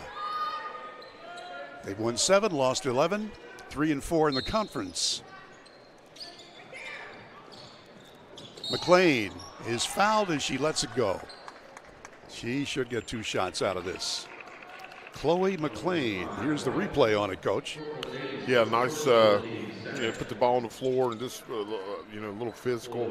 They've won 7, lost 11, 3-4 in the conference. McLean is fouled as she lets it go. She should get 2 shots out of this. Chloe McLean. Here's the replay on it, Coach. Yeah, nice. Put the ball on the floor and just a little physical.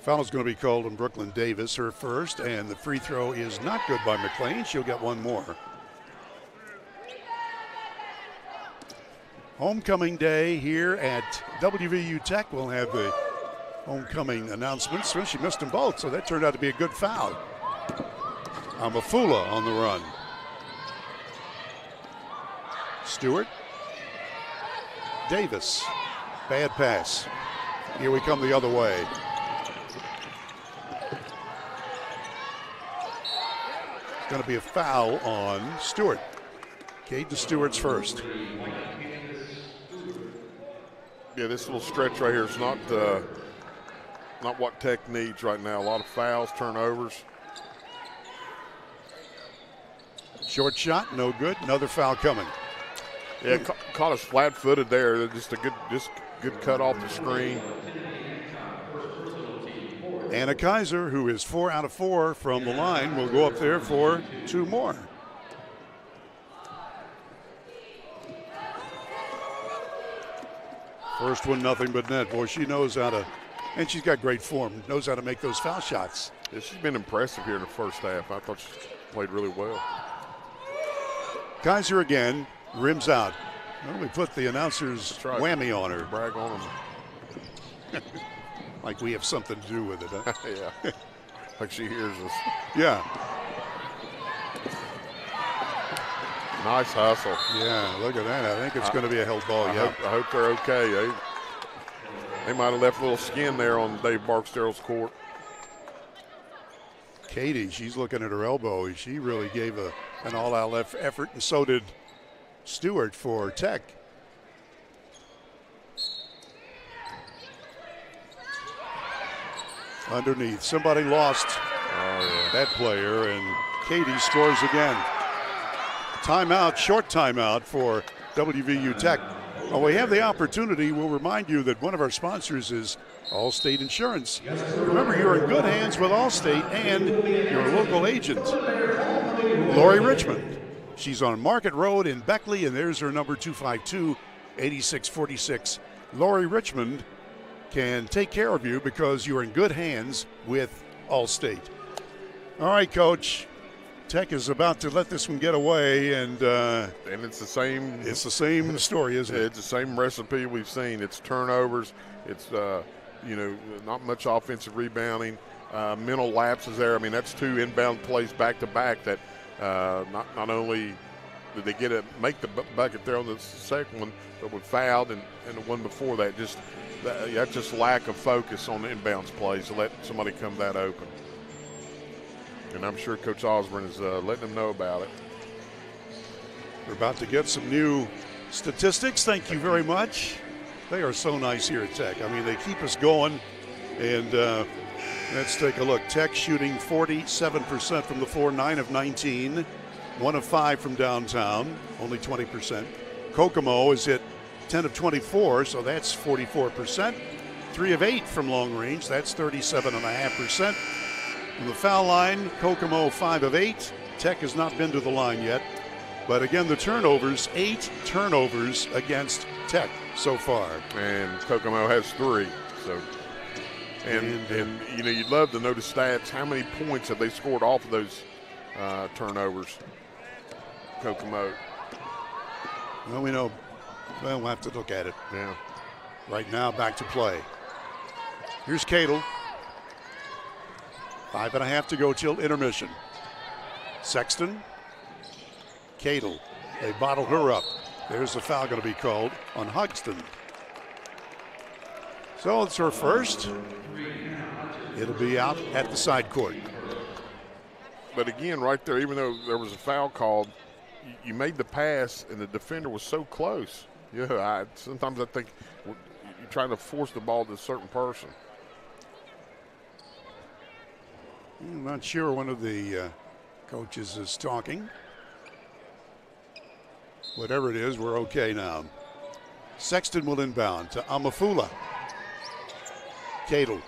Foul's going to be called on Brooklyn Davis, her first, and the free throw is not good by McLean. She'll get 1 more. Homecoming day here at WVU Tech. We'll have the homecoming announcements. Well, she missed them both, so that turned out to be a good foul. Amafula on the run. Stewart. Davis. Bad pass. Here we come the other way. It's going to be a foul on Stewart. Caden Stewart's first. Yeah, this little stretch right here is not what Tech needs right now. A lot of fouls, turnovers. Short shot, no good. Another foul coming. Yeah, caught us flat-footed there. Just a good cut off the screen. Anna Kaiser, who is 4 out of 4 from the line, will go up there for 2 more. First one, nothing but net. Boy, she knows how to, and she's got great form, knows how to make those foul shots. Yeah, she's been impressive here in the first half. I thought she played really well. Kaiser again, rims out. Well, we put the announcer's whammy on her. Brag on them. Like we have something to do with it, huh? Yeah, like she hears us. Yeah. Nice hustle. Yeah, look at that. I think it's going to be a held ball. I hope they're okay. They might have left a little skin there on Dave Barksdale's court. Katie, she's looking at her elbow. She really gave an all-out effort, and so did Stewart for Tech. Underneath, somebody lost that player, and Katie scores again. Timeout, short timeout for WVU Tech. Well, we have the opportunity. We'll remind you that one of our sponsors is Allstate Insurance. Remember, you're in good hands with Allstate and your local agent, Lori Richmond. She's on Market Road in Beckley, and there's her number, 252-8646. Lori Richmond can take care of you because you're in good hands with Allstate. All right, Coach. Tech is about to let this one get away, and it's the same. It's the same story, isn't it? It's the same recipe we've seen. It's turnovers. It's not much offensive rebounding. Mental lapses there. I mean, that's 2 inbound plays back to back that not only did they make the bucket there on the second one, but were fouled, and the one before that that's just lack of focus on the inbounds plays to let somebody come that open. And I'm sure Coach Osborne is letting them know about it. We're about to get some new statistics. Thank you very much. They are so nice here at Tech. I mean, they keep us going. And let's take a look. Tech shooting 47% from the floor, 9 of 19. 1 of 5 from downtown, only 20%. Kokomo is hit 10 of 24, so that's 44%. 3 of 8 from long range, that's 37.5%. From the foul line, Kokomo 5 of 8. Tech has not been to the line yet. But again, the turnovers, 8 turnovers against Tech so far. And Kokomo has 3. So, and you'd love to know the stats. How many points have they scored off of those turnovers? Kokomo. Well, we know. Well, we'll have to look at it. Yeah. Right now, back to play. Here's Cadle. 5.5 to go till intermission. Sexton. Cadle. They bottled her up. There's a foul going to be called on Hogston. So it's her first. It'll be out at the side court. But again, right there, even though there was a foul called, you made the pass and the defender was so close. Yeah, sometimes I think you're trying to force the ball to a certain person. I'm not sure one of the coaches is talking. Whatever it is, we're okay now. Sexton will inbound to Amafula. Cadle.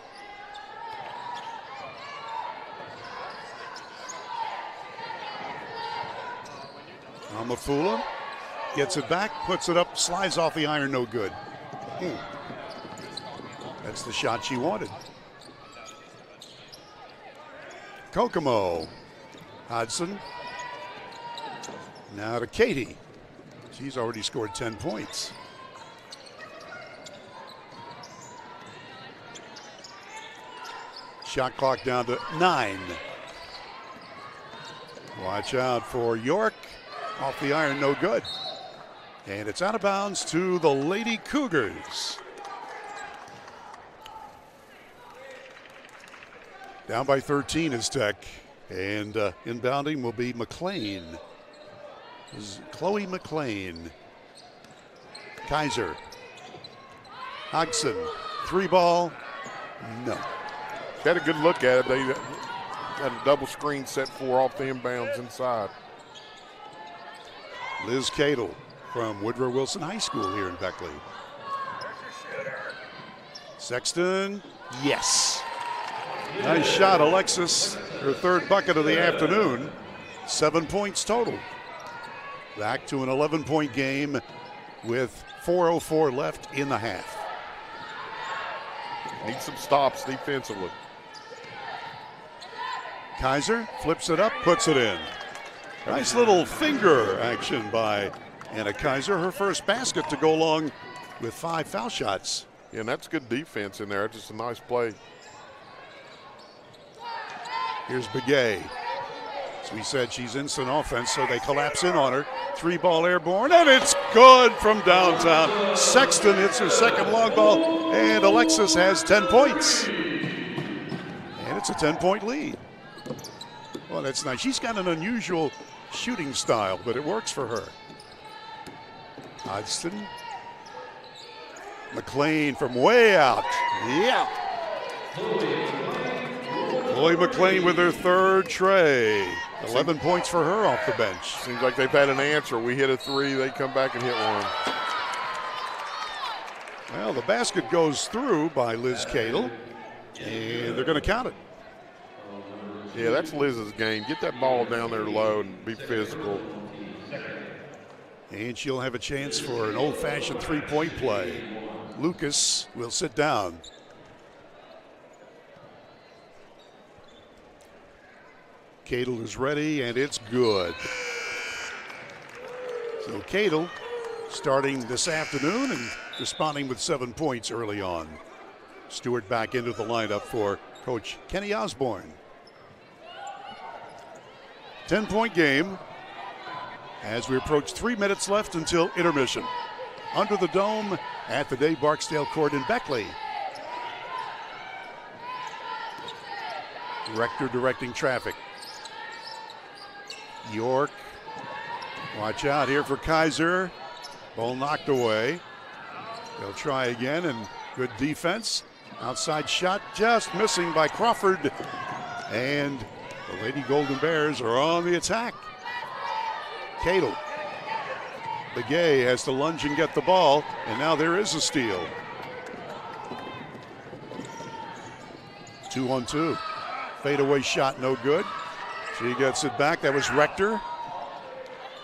Amafula gets it back, puts it up, slides off the iron, no good. That's the shot she wanted. Kokomo. Hodgson. Now to Katie. She's already scored 10 points. Shot clock down to 9. Watch out for York. Off the iron, no good. And it's out of bounds to the Lady Cougars. Down by 13 is Tech. And inbounding will be McLean. This is Chloe McLean. Kaiser. Hodgson. 3-ball. No. She had a good look at it. They had a double screen set for off the inbounds inside. Liz Cadle from Woodrow Wilson High School here in Beckley. Sexton, yes. Nice shot, Alexis. Her third bucket of the afternoon. 7 points total. Back to an 11-point game with 4:04 left in the half. Need some stops defensively. Kaiser flips it up, puts it in. Nice little finger action by Anna Kaiser. Her first basket to go along with 5 foul shots. Yeah, and that's good defense in there. Just a nice play. Here's Begay. As we said, she's instant offense, so they collapse in on her. 3-ball airborne, and it's good from downtown. Sexton hits her second long ball, and Alexis has 10 points. And it's a 10-point lead. Well, that's nice. She's got an unusual shooting style, but it works for her. Hodgson. McLean from way out. Yeah. Chloe McLean with her third tray. 11 points for her off the bench. Seems like they've had an answer. We hit a 3, they come back and hit one. Well, the basket goes through by Liz Cadle, and they're going to count it. Yeah, that's Liz's game. Get that ball down there low and be physical. And she'll have a chance for an old-fashioned three-point play. Lucas will sit down. Cadle is ready, and it's good. So Cadle starting this afternoon and responding with 7 points early on. Stewart back into the lineup for Coach Kenny Osborne. 10-point game as we approach 3 minutes left until intermission. Under the dome at the Dave Barksdale Court in Beckley. Rector directing traffic. York, watch out here for Kaiser. Ball knocked away. They'll try again, and good defense. Outside shot just missing by Crawford. And the Lady Golden Bears are on the attack. Cadle. Begay has to lunge and get the ball, and now there is a steal. 2-on-2. Fadeaway shot, no good. She gets it back. That was Rector.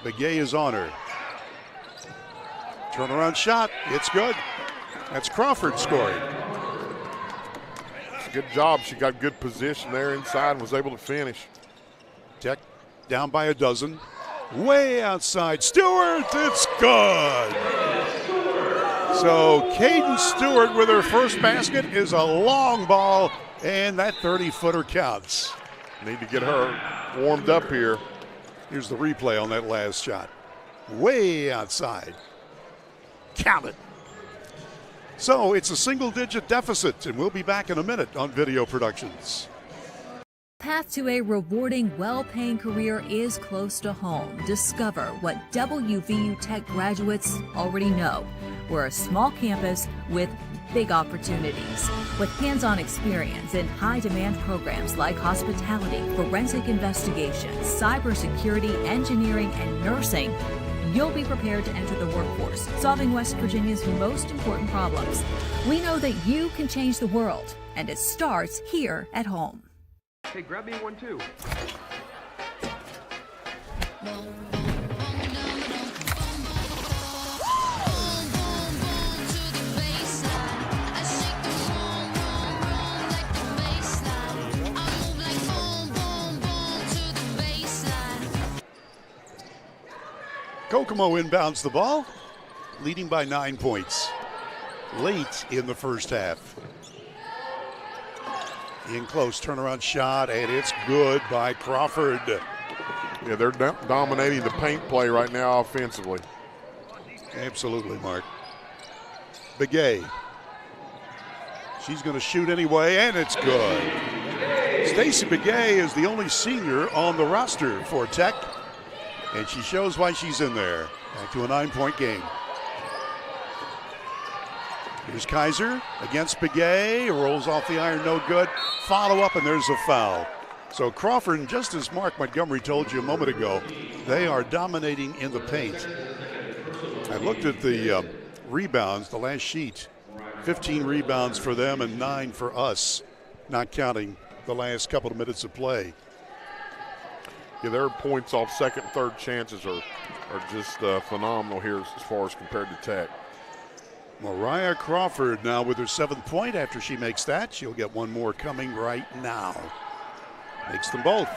Begay is on her. Turnaround shot. It's good. That's Crawford scoring. Good job. She got good position there inside and was able to finish. Tech down by a dozen. Way outside. Stewart, it's good. So Caden Stewart with her first basket is a long ball, and that 30-footer counts. Need to get her warmed up here. Here's the replay on that last shot. way outside. Count it. So it's a single-digit deficit, and we'll be back in a minute on Video Productions. Path to a rewarding, well-paying career is close to home. Discover what WVU Tech graduates already know. We're a small campus with big opportunities. With hands-on experience in high-demand programs like hospitality, forensic investigations, cybersecurity, engineering, and nursing, you'll be prepared to enter the workforce, solving West Virginia's most important problems. We know that you can change the world, and it starts here at home. Hey, grab me one too. Kokomo inbounds the ball, leading by 9 points late in the first half. In close, turnaround shot, and it's good by Crawford. Yeah, they're dominating the paint play right now offensively. Absolutely, Mark. Begay. She's going to shoot anyway, and it's good. Stacey Begay is the only senior on the roster for Tech, and she shows why she's in there. Back to a 9-point game. Here's Kaiser against Begay, rolls off the iron, no good. Follow up, and there's a foul. So Crawford, just as Mark Montgomery told you a moment ago, they are dominating in the paint. I looked at the rebounds, the last sheet. 15 rebounds for them and 9 for us, not counting the last couple of minutes of play. Yeah, their points off second, third chances are just phenomenal here as far as compared to Tech. Mariah Crawford now with her 7th point. After she makes that, she'll get one more coming right now. Makes them both.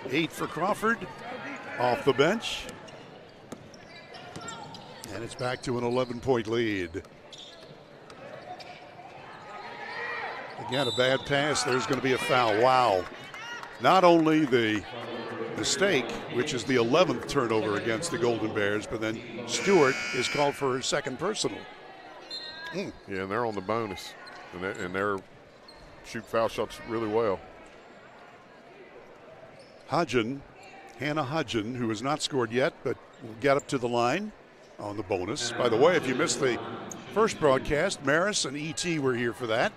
8 for Crawford off the bench. And it's back to an 11-point lead. Again, a bad pass. There's going to be a foul. Wow. Not only the mistake, which is the 11th turnover against the Golden Bears, but then Stewart is called for her second personal. Yeah, and they're on the bonus, and they're shoot foul shots really well. Hannah Hudgen, who has not scored yet, but will get up to the line on the bonus. By the way, if you missed the first broadcast, Maris and E.T. were here for that.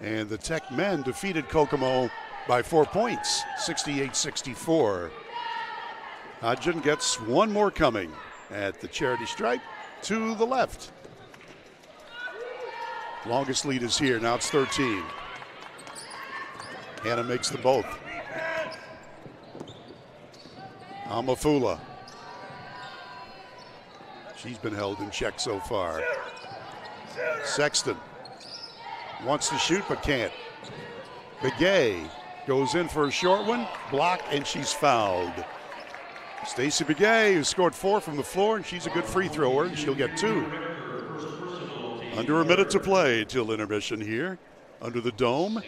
And the Tech men defeated Kokomo by 4 points, 68-64. Hodgin gets one more coming at the charity stripe to the left. Longest lead is here, now it's 13. Hannah makes the both. Amafula. She's been held in check so far. Sexton wants to shoot but can't. Begay goes in for a short one, blocked, and she's fouled. Stacey Begay, who scored 4 from the floor, and she's a good free thrower, and she'll get 2. Under a minute to play till intermission here under the dome.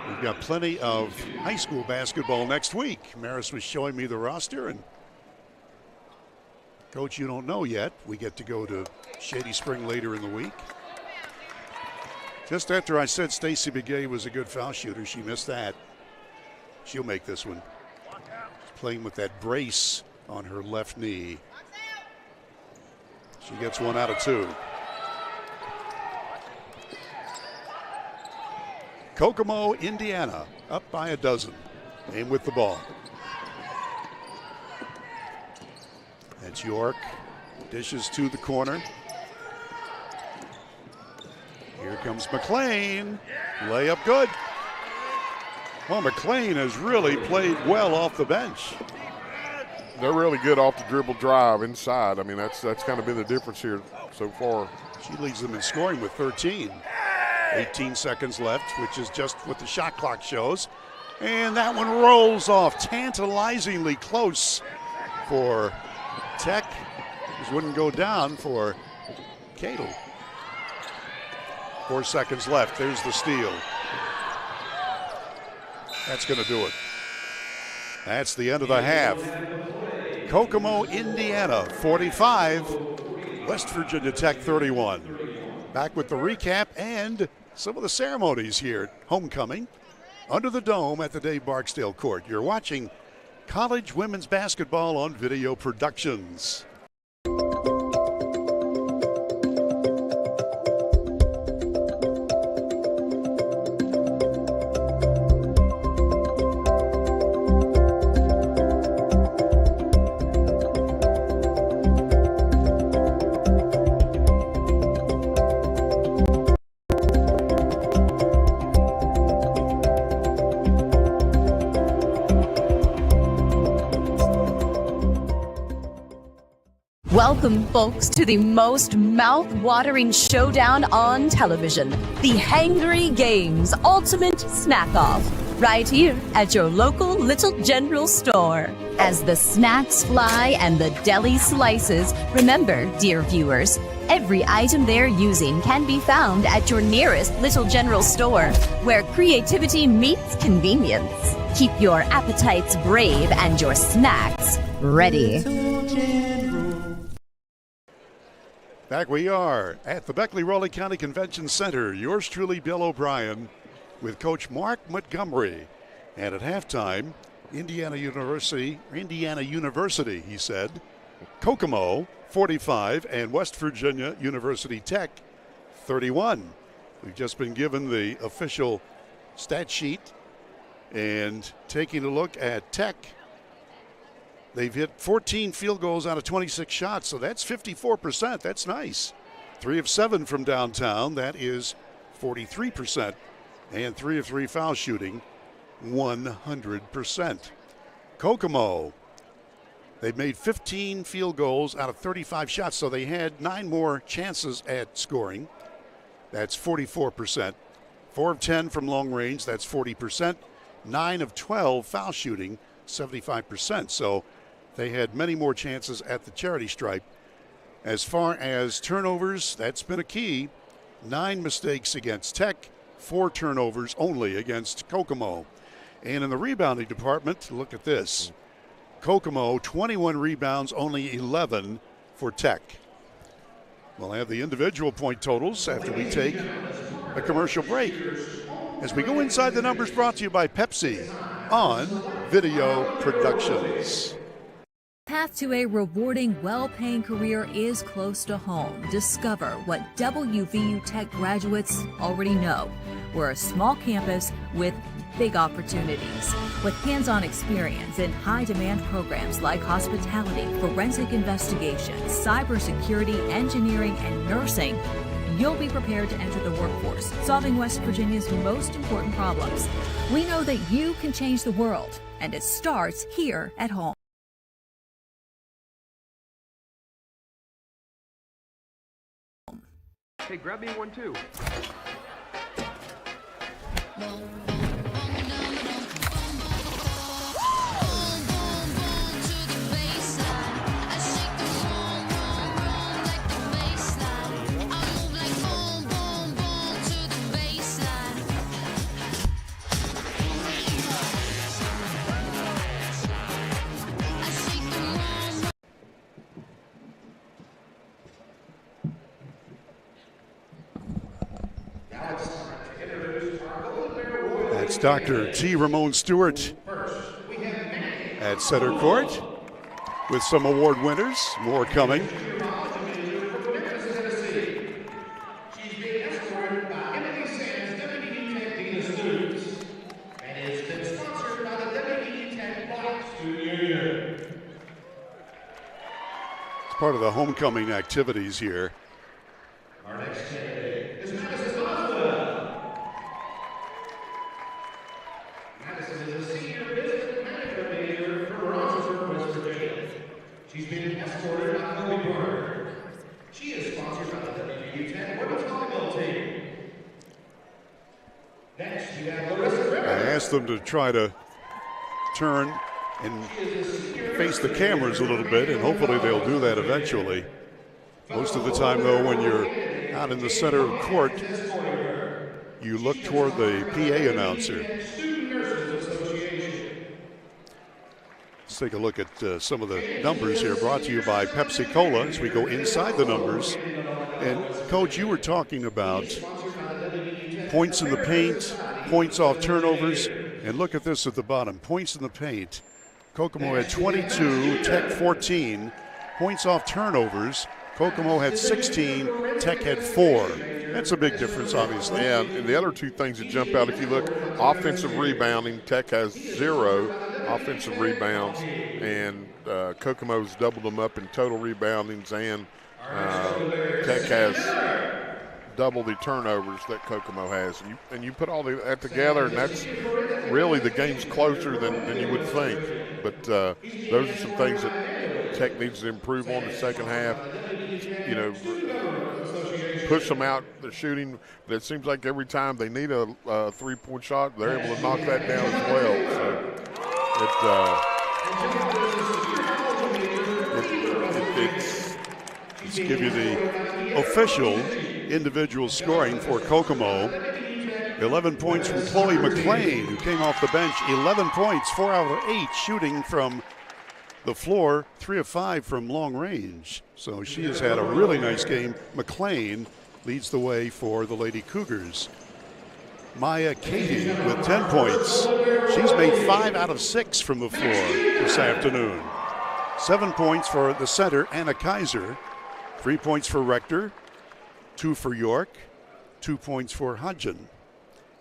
We've got plenty of high school basketball next week. Maris was showing me the roster, and Coach, you don't know yet. We get to go to Shady Spring later in the week. Just after I said Stacey Begay was a good foul shooter, she missed that. She'll make this one. She's playing with that brace on her left knee. She gets 1 out of 2. Kokomo, Indiana, up by a dozen. Aim with the ball. That's York. Dishes to the corner. Here comes McLean. Layup good. Well, McLean has really played well off the bench. They're really good off the dribble drive inside. I mean, that's kind of been the difference here so far. She leads them in scoring with 13. 18 seconds left, which is just what the shot clock shows. And that one rolls off, tantalizingly close for Tech. Just wouldn't go down for Cadle. 4 seconds left. There's the steal. That's going to do it. That's the end of the half. Kokomo, Indiana 45, West Virginia Tech 31. Back with the recap and some of the ceremonies here at homecoming under the dome at the Dave Barksdale Court. You're watching college women's basketball on Video Productions. Welcome, folks, to the most mouth-watering showdown on television, the Hangry Games Ultimate Snack-Off, right here at your local Little General Store. As the snacks fly and the deli slices, remember, dear viewers, every item they're using can be found at your nearest Little General Store, where creativity meets convenience. Keep your appetites brave and your snacks ready. Back we are at the Beckley-Raleigh County Convention Center. Yours truly, Bill O'Brien, with Coach Mark Montgomery. And at halftime, Indiana University, he said, Kokomo 45 and West Virginia University Tech 31. We've just been given the official stat sheet and taking a look at Tech. They've hit 14 field goals out of 26 shots, so that's 54%. That's nice. 3 of 7 from downtown. That is 43%. And 3 of 3 foul shooting, 100%. Kokomo, they've made 15 field goals out of 35 shots, so they had 9 more chances at scoring. That's 44%. 4 of 10 from long range, that's 40%. 9 of 12 foul shooting, 75%. So they had many more chances at the charity stripe. As far as turnovers, that's been a key. 9 mistakes against Tech, 4 turnovers only against Kokomo. And in the rebounding department, look at this. Kokomo, 21 rebounds, only 11 for Tech. We'll have the individual point totals after we take a commercial break. As we go inside the numbers, brought to you by Pepsi on Video Productions. Path to a rewarding, well-paying career is close to home. Discover what WVU Tech graduates already know. We're a small campus with big opportunities. With hands-on experience in high-demand programs like hospitality, forensic investigations, cybersecurity, engineering, and nursing, you'll be prepared to enter the workforce, solving West Virginia's most important problems. We know that you can change the world, and it starts here at home. Hey, grab me one too. That's Dr. T. Ramon Stewart at center court with some award winners. More coming. She's being escorted by Emily Sands, WVU Tech Dean of Students, and it's been sponsored by the WVU Tech Black Student Union. It's part of the homecoming activities here. Our next candidate is Madison Oswald. Madison is a senior business management major from Rochester, West Virginia. She's being escorted by Kobe Burner. She is sponsored by the WVU Tech Women's Volleyball Team. Next, we have Larissa Rivers. I asked them to try to turn and face the cameras a little bit, and hopefully they'll do that eventually. Most of the time, though, when you're out in the center of court, you look toward the PA announcer. Let's take a look at some of the numbers here, brought to you by Pepsi Cola as we go inside the numbers. And, Coach, you were talking about points in the paint, points off turnovers, and look at this at the bottom. Points in the paint. Kokomo had 22, Tech 14. Points off turnovers. Kokomo had 16, Tech had 4. That's a big difference, obviously. Yeah, and the other two things that jump out, if you look, offensive rebounding, Tech has 0 offensive rebounds, and Kokomo's doubled them up in total reboundings, and Tech has double the turnovers that Kokomo has. And you put all that together, and that's really, the game's closer than you would think. But those are some things that Tech needs to improve on the second half. You know, push them out the shooting, but it seems like every time they need a three-point shot, they're able to knock that down as well. So let's give you the official individual scoring for Kokomo. 11 points from Chloe McLean, who came off the bench. 11 points, 4 out of 8 shooting from the floor, 3 of 5 from long range. So she has had a really nice game. McLean leads the way for the Lady Cougars. Maya Katie with 10 points. She's made 5 out of 6 from the floor this afternoon. 7 points for the center, Anna Kaiser. 3 points for Rector, 2 for York, 2 points for Hudgen.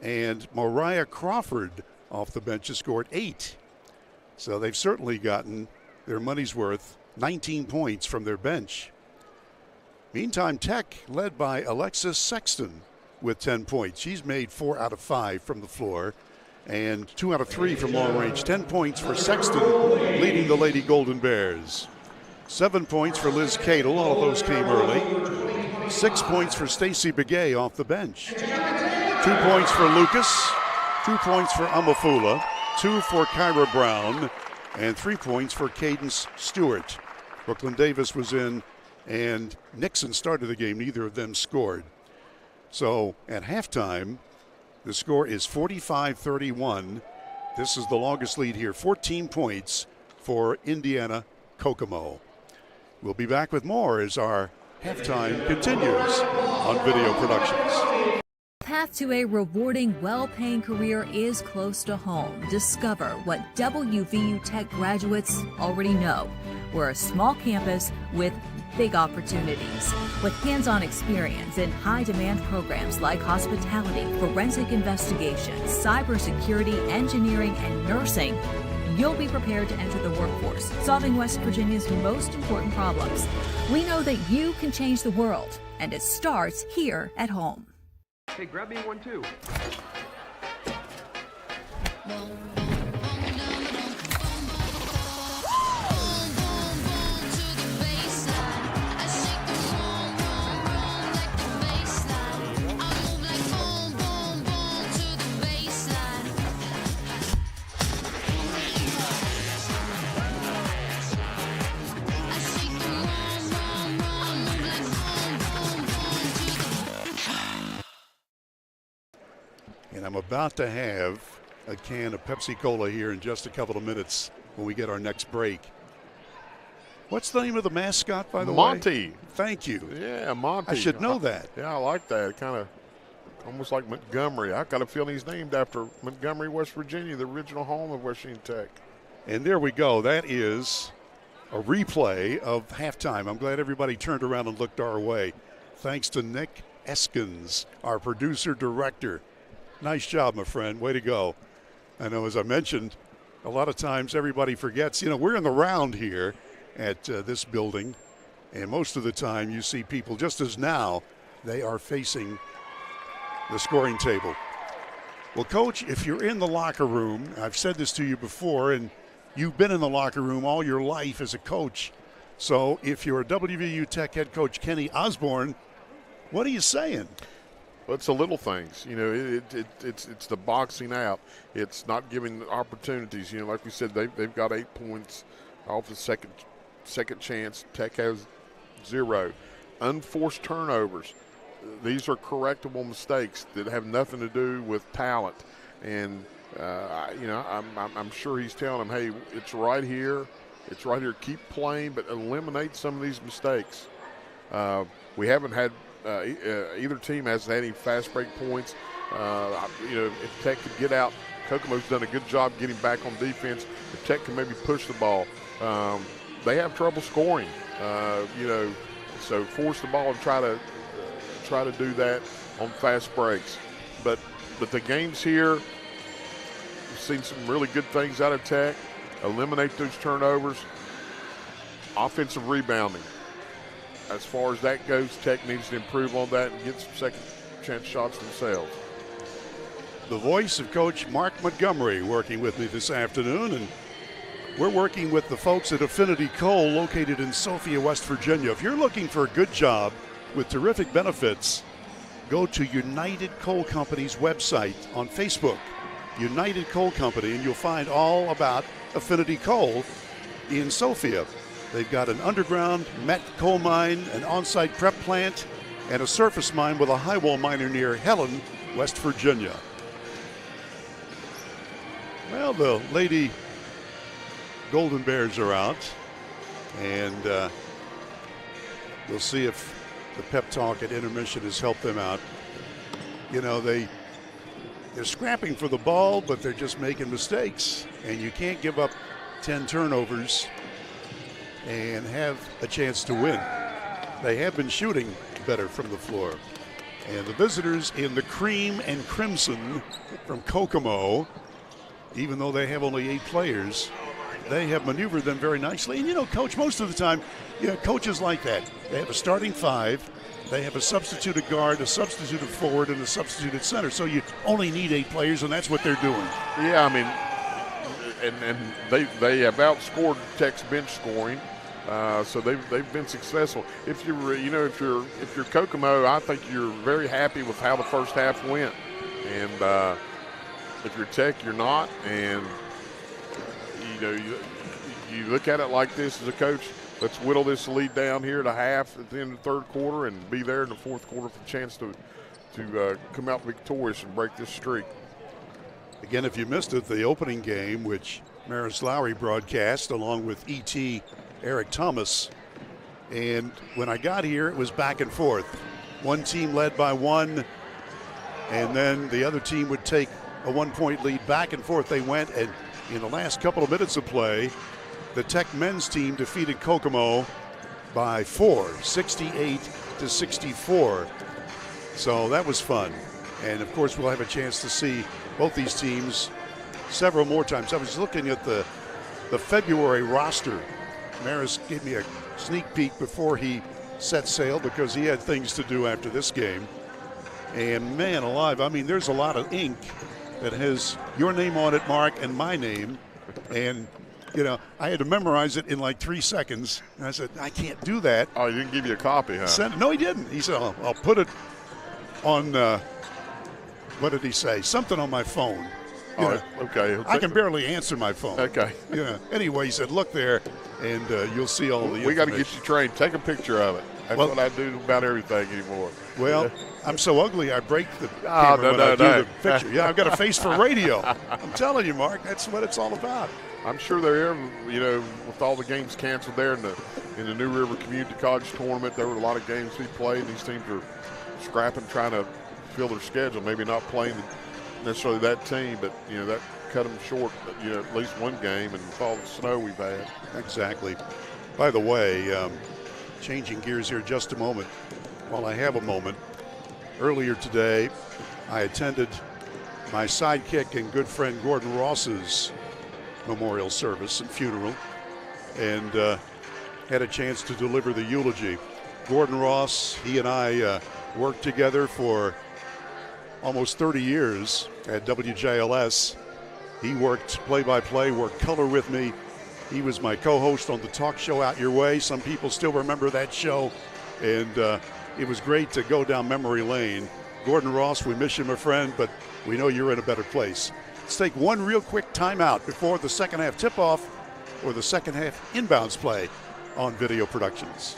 And Mariah Crawford off the bench has scored 8. So they've certainly gotten their money's worth, 19 points from their bench. Meantime, Tech led by Alexis Sexton with 10 points. She's made 4 out of 5 from the floor and 2 out of 3 from long range. 10 points for Sexton, leading the Lady Golden Bears. 7 points for Liz Cadle. All of those came early. 6 points for Stacy Begay off the bench. 2 points for Lucas. 2 points for Amafula. 2 for Kyra Brown. And 3 points for Cadence Stewart. Brooklyn Davis was in, and Nixon started the game. Neither of them scored. So at halftime, the score is 45-31. This is the longest lead here. 14 points for Indiana Kokomo. We'll be back with more as our halftime continues on Video Productions. Path to a rewarding, well-paying career is close to home. Discover what WVU Tech graduates already know. We're a small campus with big opportunities. With hands-on experience in high-demand programs like hospitality, forensic investigations, cybersecurity, engineering, and nursing, you'll be prepared to enter the workforce, solving West Virginia's most important problems. We know that you can change the world, and it starts here at home. Hey, grab me one too. And I'm about to have a can of Pepsi Cola here in just a couple of minutes when we get our next break. What's the name of the mascot, by the way? Monty. Thank you. Yeah, Monty. I should know that. Yeah, I like that. Kind of almost like Montgomery. I got a feeling he's named after Montgomery, West Virginia, the original home of West Virginia Tech. And there we go. That is a replay of halftime. I'm glad everybody turned around and looked our way. Thanks to Nick Eskins, our producer-director. Nice job, my friend. Way to go. I know, as I mentioned, a lot of times everybody forgets, we're in the round here at this building, and most of the time you see people, just as now, they are facing the scoring table. Well, Coach, if you're in the locker room, I've said this to you before, and you've been in the locker room all your life as a coach. So if you're WVU Tech head coach Kenny Osborne, what are you saying? Well, it's the little things, it's the boxing out. It's not giving opportunities. Like we said, they've got 8 points off the second chance. Tech has 0. Unforced turnovers. These are correctable mistakes that have nothing to do with talent. And I'm sure he's telling them, hey, it's right here. It's right here. Keep playing, but eliminate some of these mistakes. We haven't had either team hasn't had any fast break points. If Tech could get out, Kokomo's done a good job getting back on defense. If Tech can maybe push the ball, they have trouble scoring. So force the ball and try to do that on fast breaks. But the games here, we've seen some really good things out of Tech. Eliminate those turnovers. Offensive rebounding. As far as that goes, Tech needs to improve on that and get some second chance shots themselves. The voice of Coach Mark Montgomery working with me this afternoon, and we're working with the folks at Affinity Coal located in Sophia, West Virginia. If you're looking for a good job with terrific benefits, go to United Coal Company's website on Facebook, United Coal Company, and you'll find all about Affinity Coal in Sophia. They've got an underground met coal mine, an on-site prep plant, and a surface mine with a high-wall miner near Helen, West Virginia. Well, the Lady Golden Bears are out, and we'll see if the pep talk at intermission has helped them out. You know, they're scrapping for the ball, but they're just making mistakes, and you can't give up 10 turnovers and have a chance to win. They have been shooting better from the floor. And the visitors in the cream and crimson from Kokomo, even though they have only 8 players, they have maneuvered them very nicely. And, you know, Coach, most of the time, coaches like that. They have a starting 5. They have a substituted guard, a substituted forward, and a substituted center. So you only need 8 players, and that's what they're doing. Yeah, I mean, and they have outscored Tech's bench scoring, so they've been successful. If you're Kokomo, I think you're very happy with how the first half went, and if you're Tech, you're not. And you look at it like this as a coach. Let's whittle this lead down here to half at the end of the third quarter, and be there in the fourth quarter for a chance to come out victorious and break this streak. Again, if you missed it, the opening game, which Maris Lowry broadcast along with E.T. Eric Thomas. And when I got here, it was back and forth. One team led by 1, and then the other team would take a 1-point lead. Back and forth they went, and in the last couple of minutes of play, the Tech men's team defeated Kokomo by 4, 68-64. So that was fun. And of course, we'll have a chance to see both these teams several more times. I was looking at the February roster. Maris gave me a sneak peek before he set sail because he had things to do after this game. And man alive, I mean, there's a lot of ink that has your name on it, Mark, and my name. And, I had to memorize it in like 3 seconds. And I said, I can't do that. Oh, he didn't give you a copy, huh? No, he didn't. He said, I'll put it on, what did he say? Something on my phone. Okay. I can barely answer my phone. Okay. Anyway, he said, look there, and you'll see all the information. We got to get you trained. Take a picture of it. That's what I do about everything anymore. Well, I'm so ugly, I break the camera when I do the picture. Yeah, I've got a face for radio. I'm telling you, Mark, that's what it's all about. I'm sure they're, with all the games canceled there in the New River Community College Tournament, there were a lot of games we played. These teams are scrapping, trying to fill their schedule, maybe not playing necessarily that team, but, that cut them short, at least one game, and with all the snow we've had. Exactly. By the way, changing gears here just a moment, while I have a moment, earlier today, I attended my sidekick and good friend Gordon Ross's memorial service and funeral, and had a chance to deliver the eulogy. Gordon Ross, he and I worked together for almost 30 years at WJLS. He worked play-by-play, worked color with me. He was my co-host on the talk show Out Your Way. Some people still remember that show, and it was great to go down memory lane. Gordon Ross, we miss you, my friend, but we know you're in a better place. Let's take one real quick timeout before the second half tip-off or the second half inbounds play on Video Productions.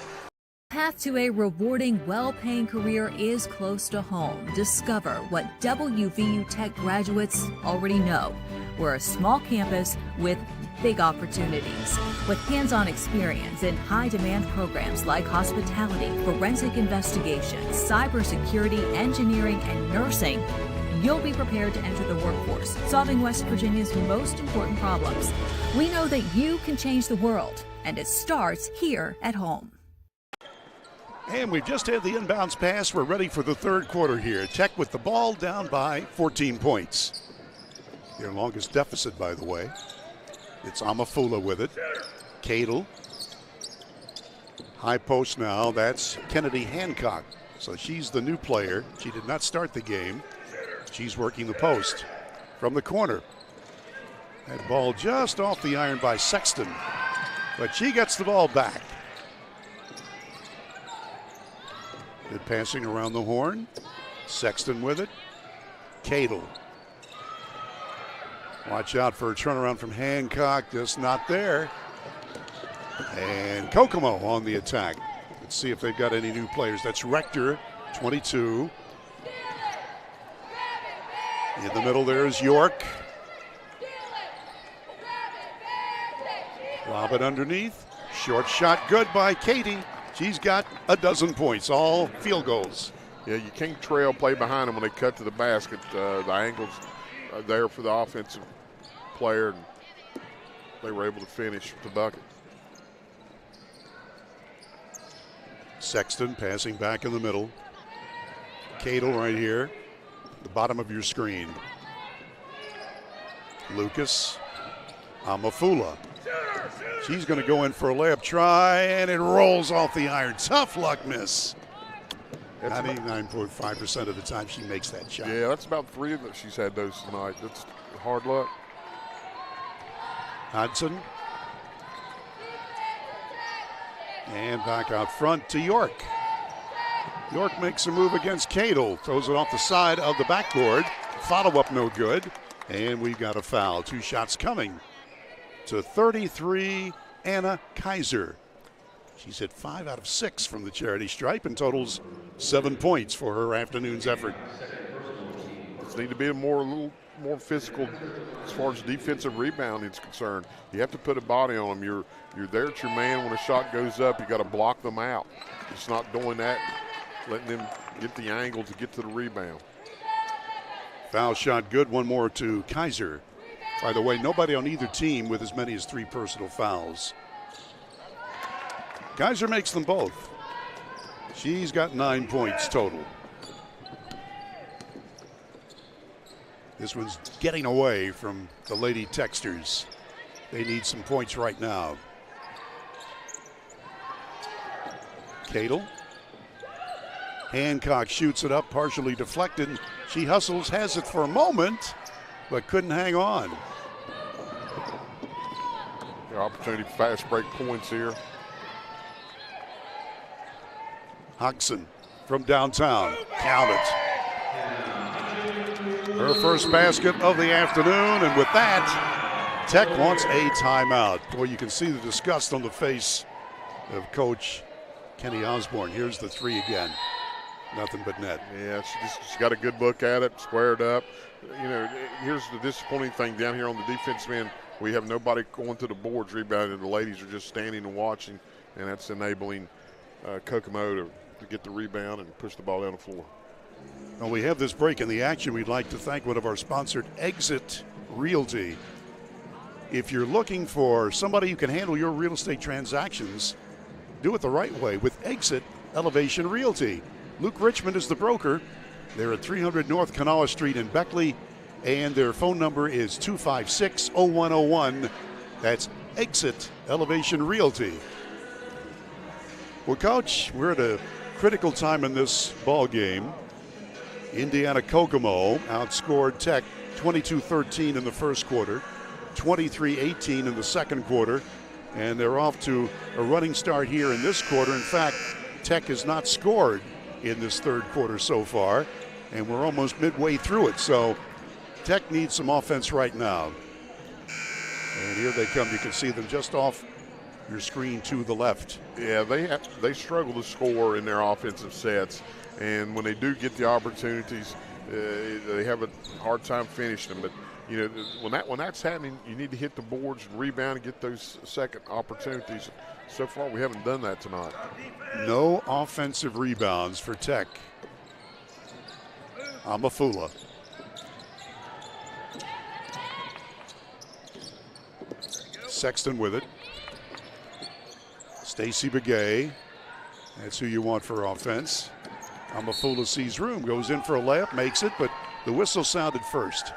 Path to a rewarding, well-paying career is close to home. Discover what WVU Tech graduates already know. We're a small campus with big opportunities. With hands-on experience in high-demand programs like hospitality, forensic investigation, cybersecurity, engineering, and nursing, you'll be prepared to enter the workforce, solving West Virginia's most important problems. We know that you can change the world, and it starts here at home. And we've just had the inbounds pass. We're ready for the third quarter here. Tech with the ball down by 14 points. Their longest deficit, by the way. It's Amafula with it. Cadle. High post now. That's Kennedy Hancock. So she's the new player. She did not start the game. She's working the post from the corner. That ball just off the iron by Sexton. But she gets the ball back. Good passing around the horn. Sexton with it. Cadle. Watch out for a turnaround from Hancock. Just not there. And Kokomo on the attack. Let's see if they've got any new players. That's Rector, 22. In the middle there is York. Lob it underneath. Short shot good by Katie. She's got a dozen points, all field goals. Yeah, you can't trail play behind them when they cut to the basket. The angles are there for the offensive player, and they were able to finish the bucket. Sexton passing back in the middle. Cadle right here, the bottom of your screen. Lucas, Amafula. She's going to go in for a layup try, and it rolls off the iron. Tough luck miss. 99.5% of the time she makes that shot. Yeah, that's about 3 that she's had those tonight. That's hard luck. Hudson. And back out front to York. York makes a move against Cadle. Throws it off the side of the backboard. Follow-up no good. And we've got a foul. 2 shots coming to 33, Anna Kaiser. She's hit 5 out of 6 from the charity stripe and totals 7 points for her afternoon's effort. Just need to be a little more physical as far as defensive rebounding is concerned. You have to put a body on them. You're there at your man when a shot goes up. You got to block them out. It's not doing that, letting them get the angle to get to the rebound. Foul shot good. One more to Kaiser. By the way, nobody on either team with as many as 3 personal fouls. Kaiser makes them both. She's got 9 points total. This one's getting away from the Lady Texters. They need some points right now. Cadle. Hancock shoots it up, partially deflected. She hustles, has it for a moment, but couldn't hang on. Opportunity for fast break points here. Hodgson from downtown. Count it. Her first basket of the afternoon, and with that, Tech wants a timeout. Boy, you can see the disgust on the face of Coach Kenny Osborne. Here's the 3 again. Nothing but net. Yeah, she's got a good look at it, squared up. You know, here's the disappointing thing down here on the defensive end. We have nobody going to the boards rebounding. The ladies are just standing and watching, and that's enabling Kokomo to get the rebound and push the ball down the floor. Well, we have this break in the action. We'd like to thank one of our sponsored, Exit Realty. If you're looking for somebody who can handle your real estate transactions, do it the right way with Exit Elevation Realty. Luke Richmond is the broker. They're at 300 North Kanawha Street in Beckley, and their phone number is 256-0101. That's Exit Elevation Realty. Well, Coach, we're at a critical time in this ball game. Indiana Kokomo outscored Tech 22-13 in the first quarter, 23-18 in the second quarter, and they're off to a running start here in this quarter. In fact, Tech has not scored in this third quarter so far, and we're almost midway through it. So Tech needs some offense right now. And here they come. You can see them just off your screen to the left. Yeah, they struggle to score in their offensive sets, and when they do get the opportunities, they have a hard time finishing them. But you know, when that's happening, you need to hit the boards and rebound and get those second opportunities. So far, we haven't done that tonight. No offensive rebounds for Tech. Amafula. Sexton with it. Stacy Begay. That's who you want for offense. Amafula sees room, goes in for a layup, makes it, but the whistle sounded first.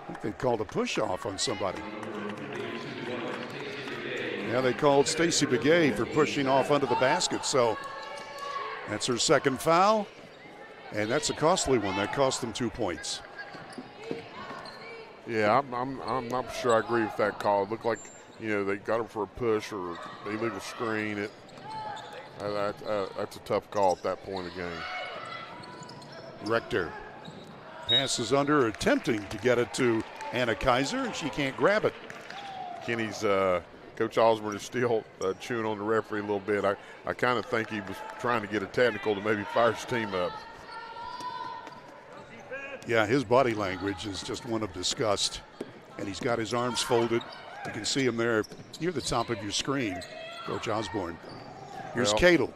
I think they called a push-off on somebody. Yeah, they called Stacy Begay for pushing off under the basket, so that's her second foul, and that's a costly one. That cost them 2 points. Yeah, I'm not sure I agree with that call. It looked like, you know, they got him for a push or illegal screen. That's a tough call at that point of the game. Rector passes under, attempting to get it to Anna Kaiser, and she can't grab it. Kenny's Coach Osborne is still chewing on the referee a little bit. I kind of think he was trying to get a technical to maybe fire his team up. Yeah, his body language is just one of disgust, and he's got his arms folded. You can see him there near the top of your screen, Coach Osborne. Here's Cadle.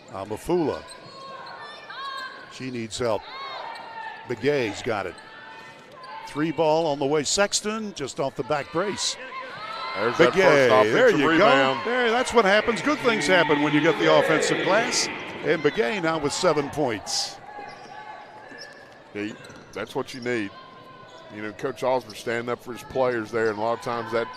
Amafula. She needs help. Begay's got it. 3 ball on the way. Sexton just off the back brace. There's Begay, that first there offensive you rebound. go. There, that's what happens. Good things happen when you get the offensive glass. And Begay now with 7 points. Yeah, that's what you need. You know, Coach Osborne standing up for his players there, and a lot of times that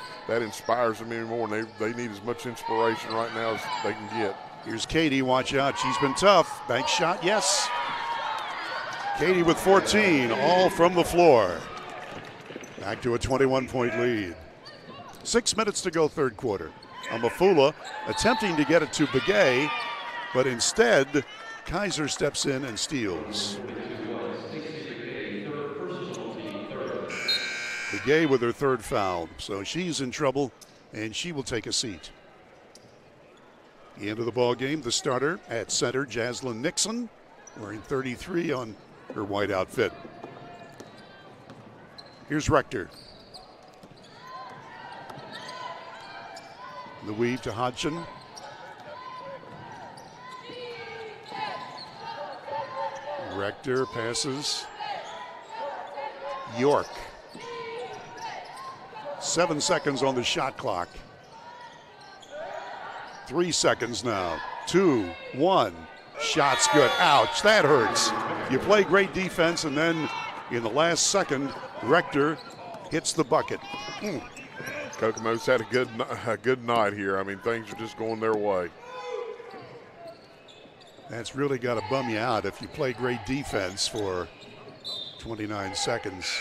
inspires them even more, and they need as much inspiration right now as they can get. Here's Katie, watch out, she's been tough. Bank shot, yes. Katie with 14, all from the floor. Back to a 21-point lead. 6 minutes to go, third quarter. Amafula attempting to get it to Begay, but instead, Kaiser steps in and steals. Begay with her third foul, so she's in trouble, and she will take a seat. The end of the ball game, the starter at center, Jaslyn Nixon, wearing 33 on her white outfit. Here's Rector. The weave to Hodgson. Rector passes. York. 7 seconds on the shot clock. 3 seconds now. 2, 1. Shot's good. Ouch, that hurts. You play great defense, and then in the last second, Rector hits the bucket. Kokomo's had a good night here. I mean, things are just going their way. That's really got to bum you out if you play great defense for 29 seconds.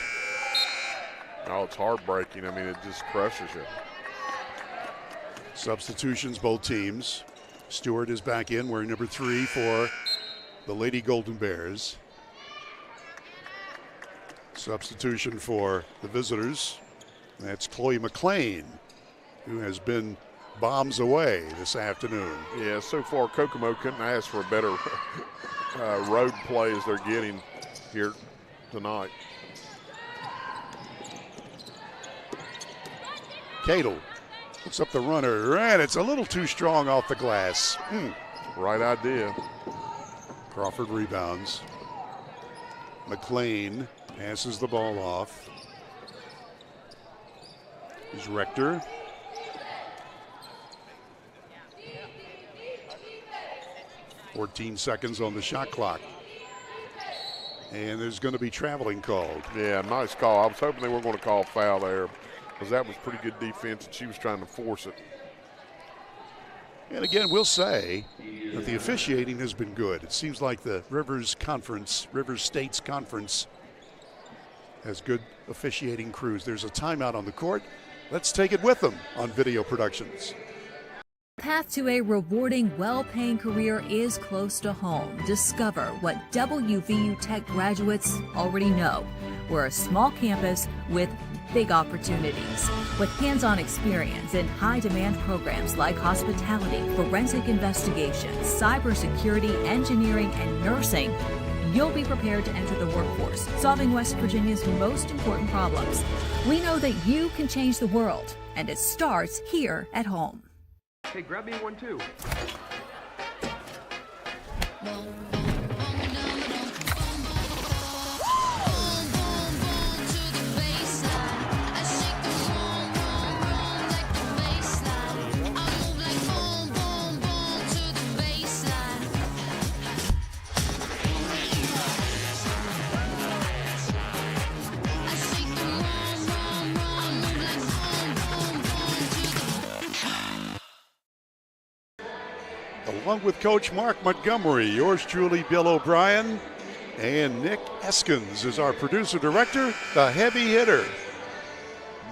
Oh, it's heartbreaking. I mean, it just crushes you. Substitutions, both teams. Stewart is back in, wearing number 3 for the Lady Golden Bears. Substitution for the visitors. That's Chloe McLean, who has been bombs away this afternoon. Yeah, so far Kokomo couldn't ask for a better road play as they're getting here tonight. Cadle puts up the runner, and it's a little too strong off the glass. Right idea. Crawford rebounds. McLean passes the ball off. Here's Rector. .14 seconds on the shot clock. And there's going to be traveling called. Yeah, nice call. I was hoping they were going to call foul there because that was pretty good defense, and she was trying to force it. And again, we'll say that the officiating has been good. It seems like the Rivers States Conference has good officiating crews. There's a timeout on the court. Let's take it with them on Video Productions. Path to a rewarding, well-paying career is close to home. Discover what WVU Tech graduates already know. We're a small campus with big opportunities. With hands-on experience in high-demand programs like hospitality, forensic investigations, cybersecurity, engineering, and nursing, you'll be prepared to enter the workforce, solving West Virginia's most important problems. We know that you can change the world, and it starts here at home. Hey, grab me one too. Along with Coach Mark Montgomery, yours truly, Bill O'Brien, and Nick Eskins is our producer-director, the heavy hitter.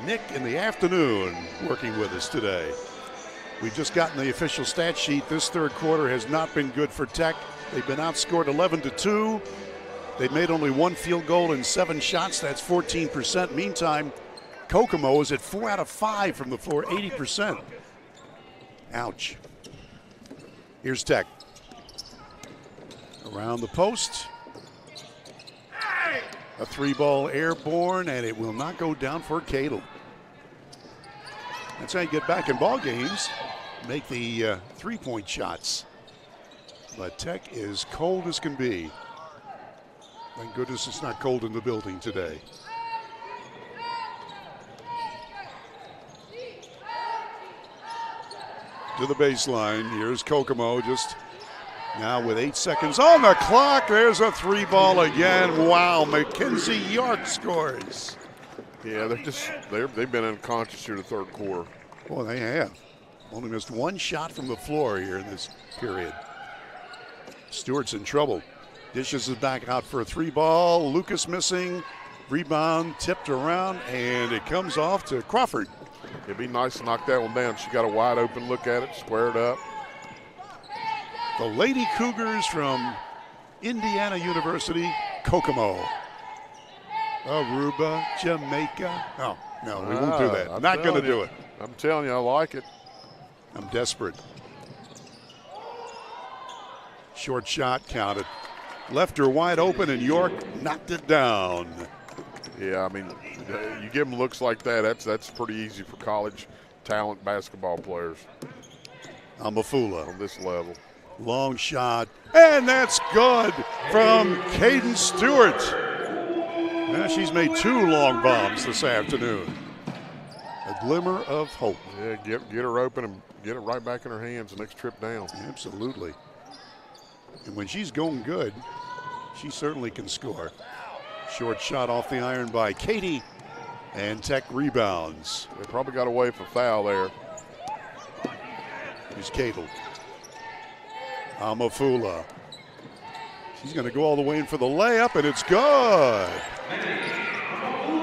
Nick in the afternoon working with us today. We've just gotten the official stat sheet. This third quarter has not been good for Tech. They've been outscored 11-2. They've made only one field goal in 7 shots. That's 14%. Meantime, Kokomo is at 4 out of 5 from the floor, 80%. Ouch. Here's Tech. Around the post. A 3-ball airborne, and it will not go down for Cadle. That's how you get back in ball games. Make the 3-point shots. But Tech is cold as can be. Thank goodness it's not cold in the building today. To the baseline. Here's Kokomo just now with 8 seconds on the clock. There's a 3-ball again. Wow, Mackenzie York scores. Yeah, they've been unconscious here the third quarter. Well, they have. Only missed 1 shot from the floor here in this period. Stewart's in trouble. Dishes it back out for a 3-ball. Lucas missing. Rebound tipped around, and it comes off to Crawford. It'd be nice to knock that one down. She got a wide open look at it, squared up. The Lady Cougars from Indiana University, Kokomo. Aruba, Jamaica. Oh, no, we won't do that. Not going to do it. I'm telling you, I like it. I'm desperate. Short shot counted. Left her wide open, and York knocked it down. Yeah, I mean, you give them looks like that, that's pretty easy for college talent basketball players. Amafula. On this level. Long shot, and that's good from Caden Stewart. Now she's made 2 long bombs this afternoon. A glimmer of hope. Yeah, get her open and get it right back in her hands the next trip down. Absolutely. And when she's going good, she certainly can score. Short shot off the iron by Katie, and Tech rebounds. They probably got away from foul there. Here's Cadle. Amafula. She's going to go all the way in for the layup, and it's good.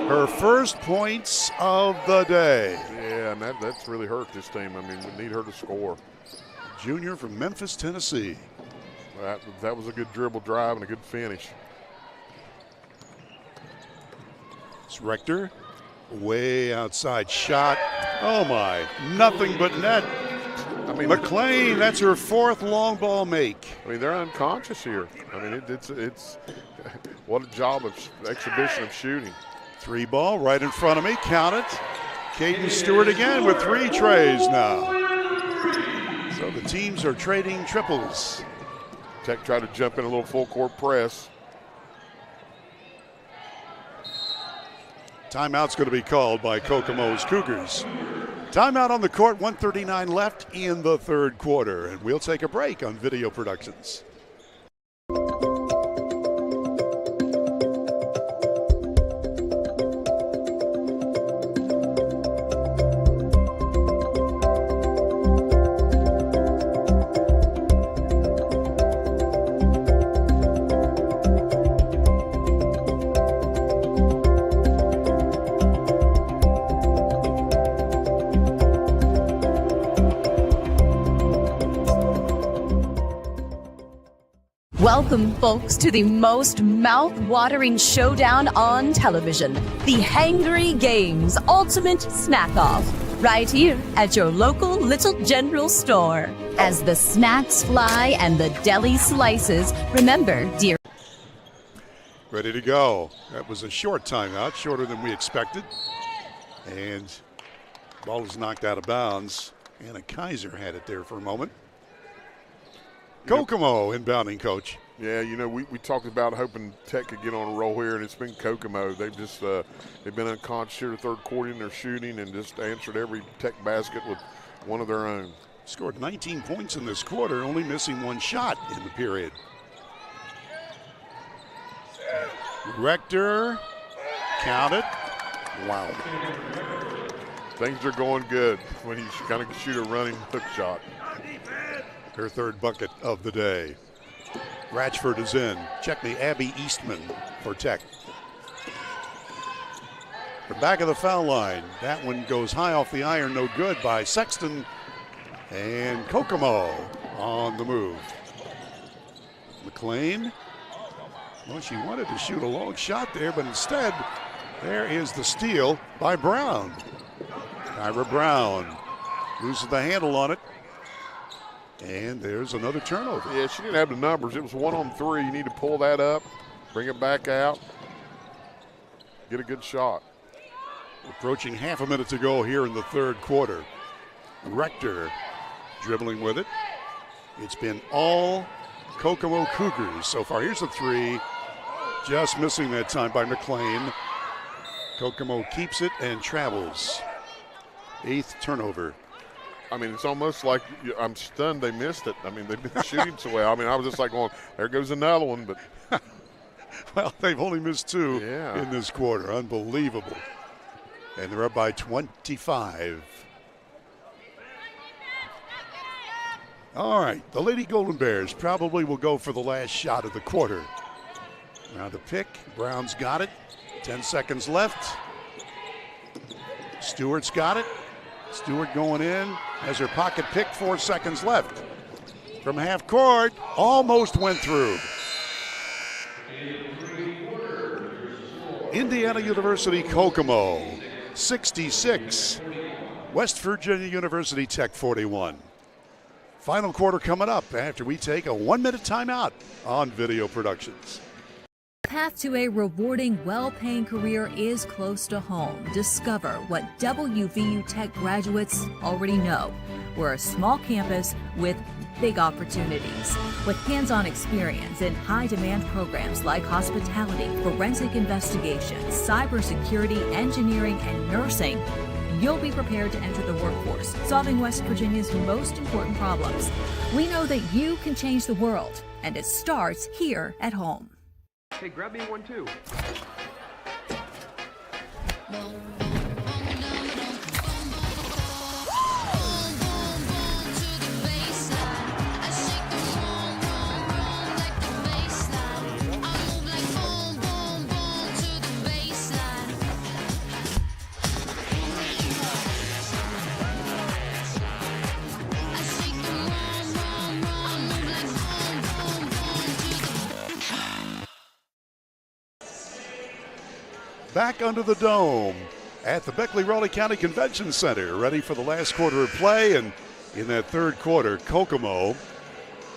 Her first points of the day. Yeah, and that's really hurt this team. I mean, we need her to score. Junior from Memphis, Tennessee. That was a good dribble drive and a good finish. It's Rector. Way outside shot. Oh my, nothing but net. I mean, McLean, that's her 4th long ball make. I mean, they're unconscious here. I mean, it's what a job of exhibition of shooting. 3-ball right in front of me. Count it. Caden Stewart again with 3 trays now. So the teams are trading triples. Tech tried to jump in a little full court press. Timeout's going to be called by Kokomo's Cougars. Timeout on the court, 1:39 left in the third quarter. And we'll take a break on Video Productions. Welcome, folks, to the most mouth-watering showdown on television, the Hangry Games Ultimate Snack-Off, right here at your local Little General store. As the snacks fly and the deli slices, remember, dear. Ready to go. That was a short timeout, shorter than we expected. And ball was knocked out of bounds. Anna Kaiser had it there for a moment. Kokomo inbounding, Coach. Yeah, you know, we talked about hoping Tech could get on a roll here, and it's been Kokomo. They've just they've been unconscious here the third quarter in their shooting and just answered every Tech basket with one of their own. Scored 19 points in this quarter, only missing one shot in the period. Rector, count it. Wow. Things are going good when you kind of shoot a running hook shot. Her third bucket of the day. Ratchford is in. Check me, Abby Eastman for Tech. The back of the foul line. That one goes high off the iron, no good by Sexton. And Kokomo on the move. McLean. Well, she wanted to shoot a long shot there, but instead, there is the steal by Brown. Kyra Brown loses the handle on it. And there's another turnover. Yeah, she didn't have the numbers. It was 1-on-3. You need to pull that up, bring it back out, get a good shot. Approaching half a minute to go here in the third quarter. Rector dribbling with it. It's been all Kokomo Cougars so far. Here's a three. Just missing that time by McLean. Kokomo keeps it and travels. 8th turnover. I mean, it's almost like I'm stunned they missed it. I mean, they've been shooting so well. I mean, I was just like going, there goes another one. But well, they've only missed 2 yeah. in this quarter. Unbelievable. And they're up by 25. All right, the Lady Golden Bears probably will go for the last shot of the quarter. Now the pick, Brown's got it. 10 seconds left. Stewart's got it. Stewart going in, has her pocket pick, 4 seconds left. From half court, almost went through. Indiana University Kokomo, 66. West Virginia University Tech, 41. Final quarter coming up after we take a 1-minute timeout on Video Productions. Path to a rewarding, well-paying career is close to home. Discover what WVU Tech graduates already know. We're a small campus with big opportunities. With hands-on experience in high-demand programs like hospitality, forensic investigations, cybersecurity, engineering, and nursing, you'll be prepared to enter the workforce, solving West Virginia's most important problems. We know that you can change the world, and it starts here at home. Hey, grab me one too. Back under the dome at the Beckley-Raleigh County Convention Center, ready for the last quarter of play. And in that third quarter, Kokomo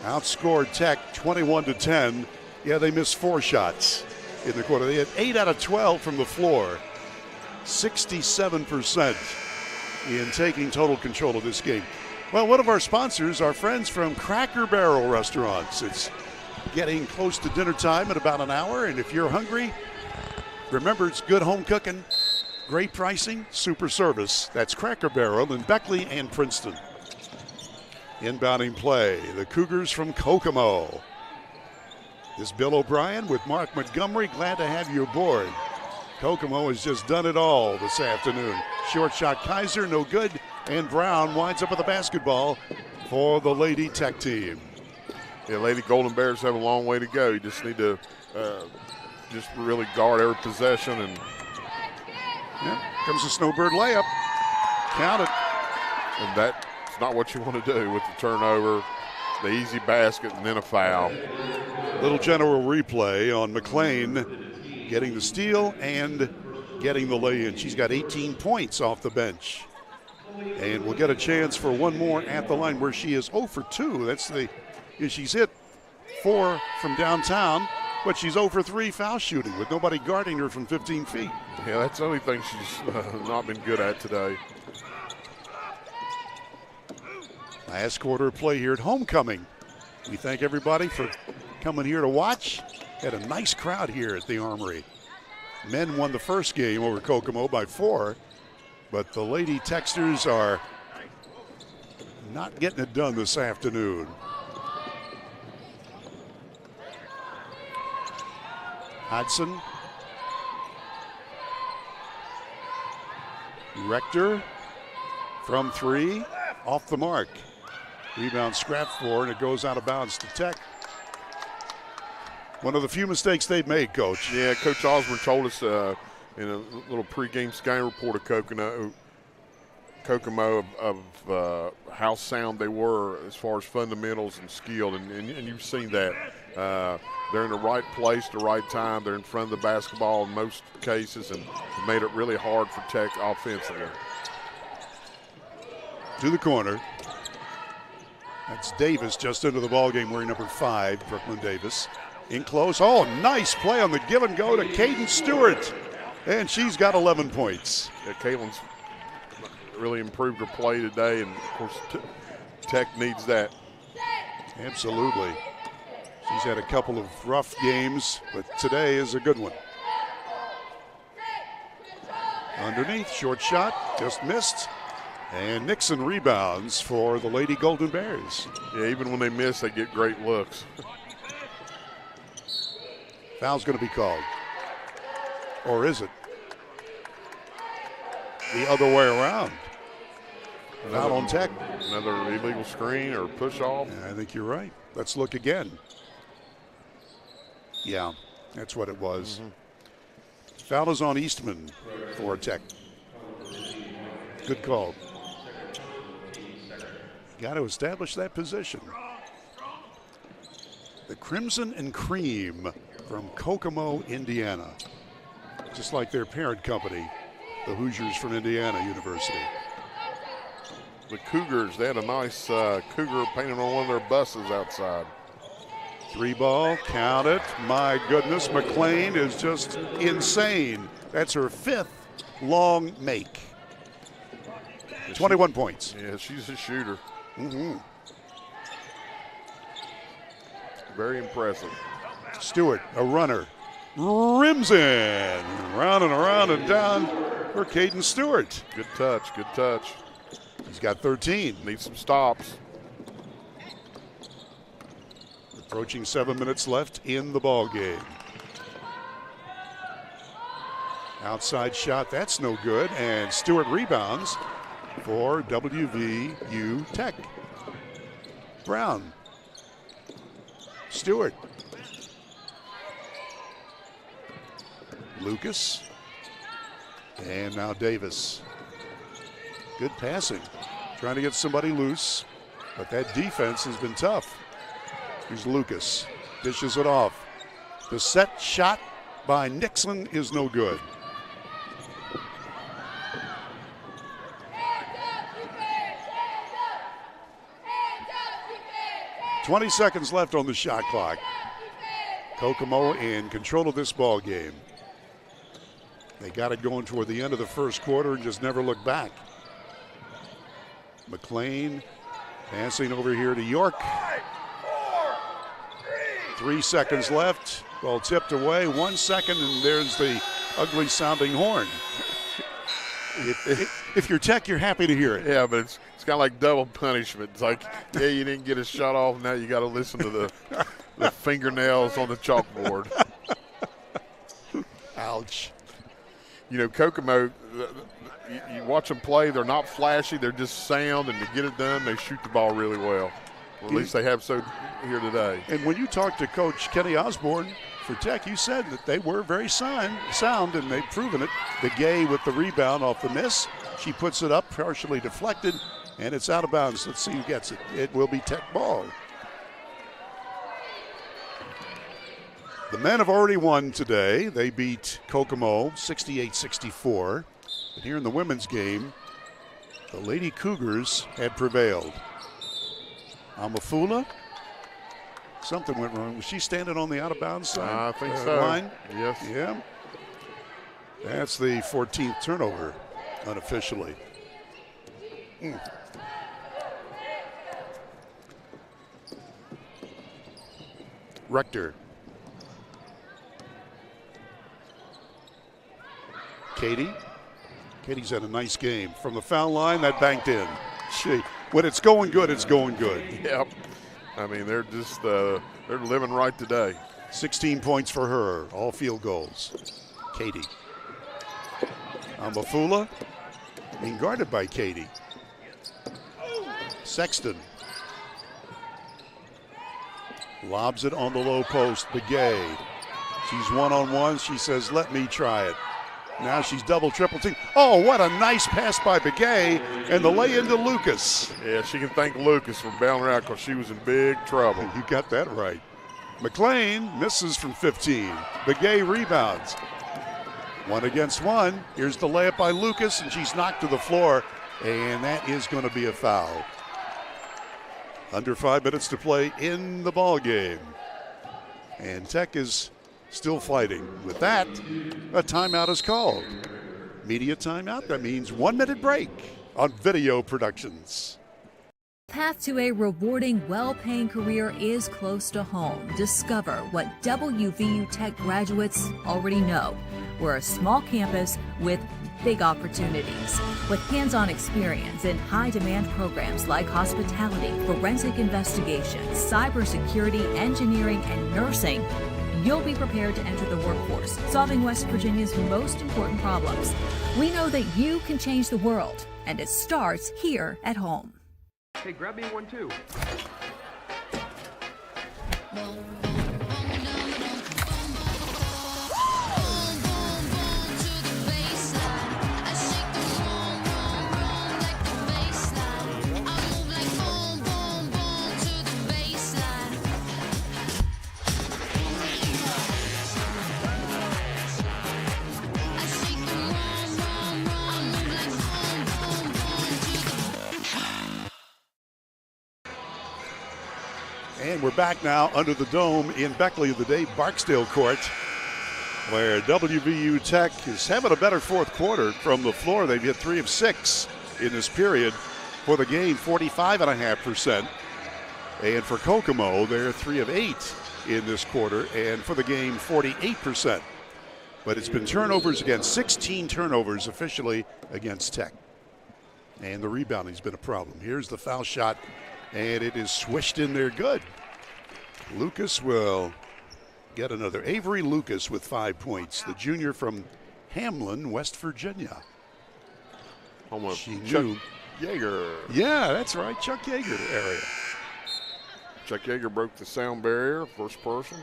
outscored Tech 21-10. Yeah, they missed 4 shots in the quarter. They had 8 out of 12 from the floor. 67% in taking total control of this game. Well, one of our sponsors, our friends from Cracker Barrel Restaurants. It's getting close to dinner time in about an hour, and if you're hungry, remember, it's good home cooking, great pricing, super service. That's Cracker Barrel in Beckley and Princeton. Inbounding play, the Cougars from Kokomo. This is Bill O'Brien with Mark Montgomery. Glad to have you aboard. Kokomo has just done it all this afternoon. Short shot Kaiser, no good. And Brown winds up with the basketball for the Lady Tech team. Yeah, Lady Golden Bears have a long way to go. You just need to just really guard every possession. And yeah, comes a snowbird layup. Count it. And that's not what you want to do with the turnover. the easy basket and then a foul. Little general replay on McLean getting the steal and getting the lay-in. She's got 18 points off the bench. And we'll get a chance for one more at the line where she is 0 for 2. She's hit 4 from downtown, but she's 0 for 3 foul shooting with nobody guarding her from 15 feet. Yeah, that's the only thing she's not been good at today. Last quarter of play here at homecoming. We thank everybody for coming here to watch. Had a nice crowd here at the Armory. Men won the first game over Kokomo by 4, but the Lady Texters are not getting it done this afternoon. Hodson. Rector from 3, off the mark. Rebound scrap for, and it goes out of bounds to Tech. One of the few mistakes they've made, Coach. Yeah, Coach Osborne told us in a little pregame scouting report of Kokomo of how sound they were as far as fundamentals and skill, and you've seen that. They're in the right place, the right time. They're in front of the basketball in most cases, and made it really hard for Tech offensively. To the corner. That's Davis just into the ballgame wearing number 5, Brooklyn Davis. In close. Oh, nice play on the give and go to Caden Stewart. And she's got 11 points. Yeah, Caitlin's really improved her play today, and of course Tech needs that. Absolutely. She's had a couple of rough games, but today is a good one. Underneath, short shot, just missed. And Nixon rebounds for the Lady Golden Bears. Yeah, even when they miss, they get great looks. Foul's going to be called. Or is it? The other way around. Foul on Tech. Another illegal screen or push off. Yeah, I think you're right. Let's look again. Yeah, that's what it was. Foul is on Eastman for Tech. Good call. Got to establish that position. The Crimson and Cream from Kokomo, Indiana. Just like their parent company, the Hoosiers from Indiana University. The Cougars, they had a nice cougar painted on one of their buses outside. 3 ball, count it. My goodness, McLean is just insane. That's her 5th long make. 21 points. Yeah, she's a shooter. Very impressive. Stewart, a runner, rims in. Round and around and down for Caden Stewart. Good touch, good touch. He's got 13. Needs some stops. Approaching 7 minutes left in the ball game. Outside shot, that's no good. And Stewart rebounds for WVU Tech. Brown. Stewart. Lucas. And now Davis. Good passing. Trying to get somebody loose, but that defense has been tough. Here's Lucas. Dishes it off. The set shot by Nixon is no good. $20 seconds left on the shot clock. Kokomo in control of this ball game. They got it going toward the end of the first quarter and just never looked back. McLean passing over here to York. 3 seconds left. Ball tipped away. 1 second, and there's the ugly sounding horn. If you're Tech, you're happy to hear it. Yeah, but it's kind of like double punishment. It's like, yeah, you didn't get a shot off. Now you got to listen to the fingernails on the chalkboard. Ouch. You know, Kokomo, you watch them play. They're not flashy. They're just sound, and to get it done, they shoot the ball really well. Or at least they have so here today. And when you talked to Coach Kenny Osborne for Tech, you said that they were very sound, and they've proven it. The Gay with the rebound off the miss. She puts it up, partially deflected, and it's out of bounds. Let's see who gets it. It will be Tech ball. The men have already won today. They beat Kokomo 68-64. But here in the women's game, the Lady Cougars had prevailed. Amafula, something went wrong. Was she standing on the out-of-bounds side? I think so. Line? Yes. Yeah. That's the 14th turnover, unofficially. Rector. Katie. Katie's had a nice game. From the foul line, that banked in. When it's going good, it's going good. Yep. I mean, they're just they're living right today. 16 points for her, all field goals. Katie. Amafula being guarded by Katie. Sexton. Lobs it on the low post. Begay. She's one-on-one. She says, let me try it. Now she's double, triple team. Oh, what a nice pass by Begay, and the lay into Lucas. Yeah, she can thank Lucas for bailing her out because she was in big trouble. You got that right. McLean misses from 15. Begay rebounds. 1 against 1. Here's the layup by Lucas, and she's knocked to the floor, and that is going to be a foul. Under 5 minutes to play in the ball game. And Tech is still fighting. With that, a timeout is called. Media timeout, that means 1 minute break on Video Productions. Path to a rewarding, well-paying career is close to home. Discover what WVU Tech graduates already know. We're a small campus with big opportunities. With hands-on experience in high-demand programs like hospitality, forensic investigations, cybersecurity, engineering, and nursing, you'll be prepared to enter the workforce, solving West Virginia's most important problems. We know that you can change the world, and it starts here at home. Hey, grab me one too. And we're back now under the dome in Beckley of the Day, Barksdale Court, where WVU Tech is having a better fourth quarter from the floor. They've hit 3 of 6 in this period. For the game, 45.5%. And for Kokomo, they're 3 of 8 in this quarter. And for the game, 48%. But it's been turnovers against 16 turnovers officially against Tech. And the rebounding's been a problem. Here's the foul shot, and it is swished in there good. Lucas will get another. Avery Lucas with 5 points, the junior from Hamlin, West Virginia. Almost She Chuck knew. Yeager. Yeah, that's right, Chuck Yeager area. Chuck Yeager broke the sound barrier, first person.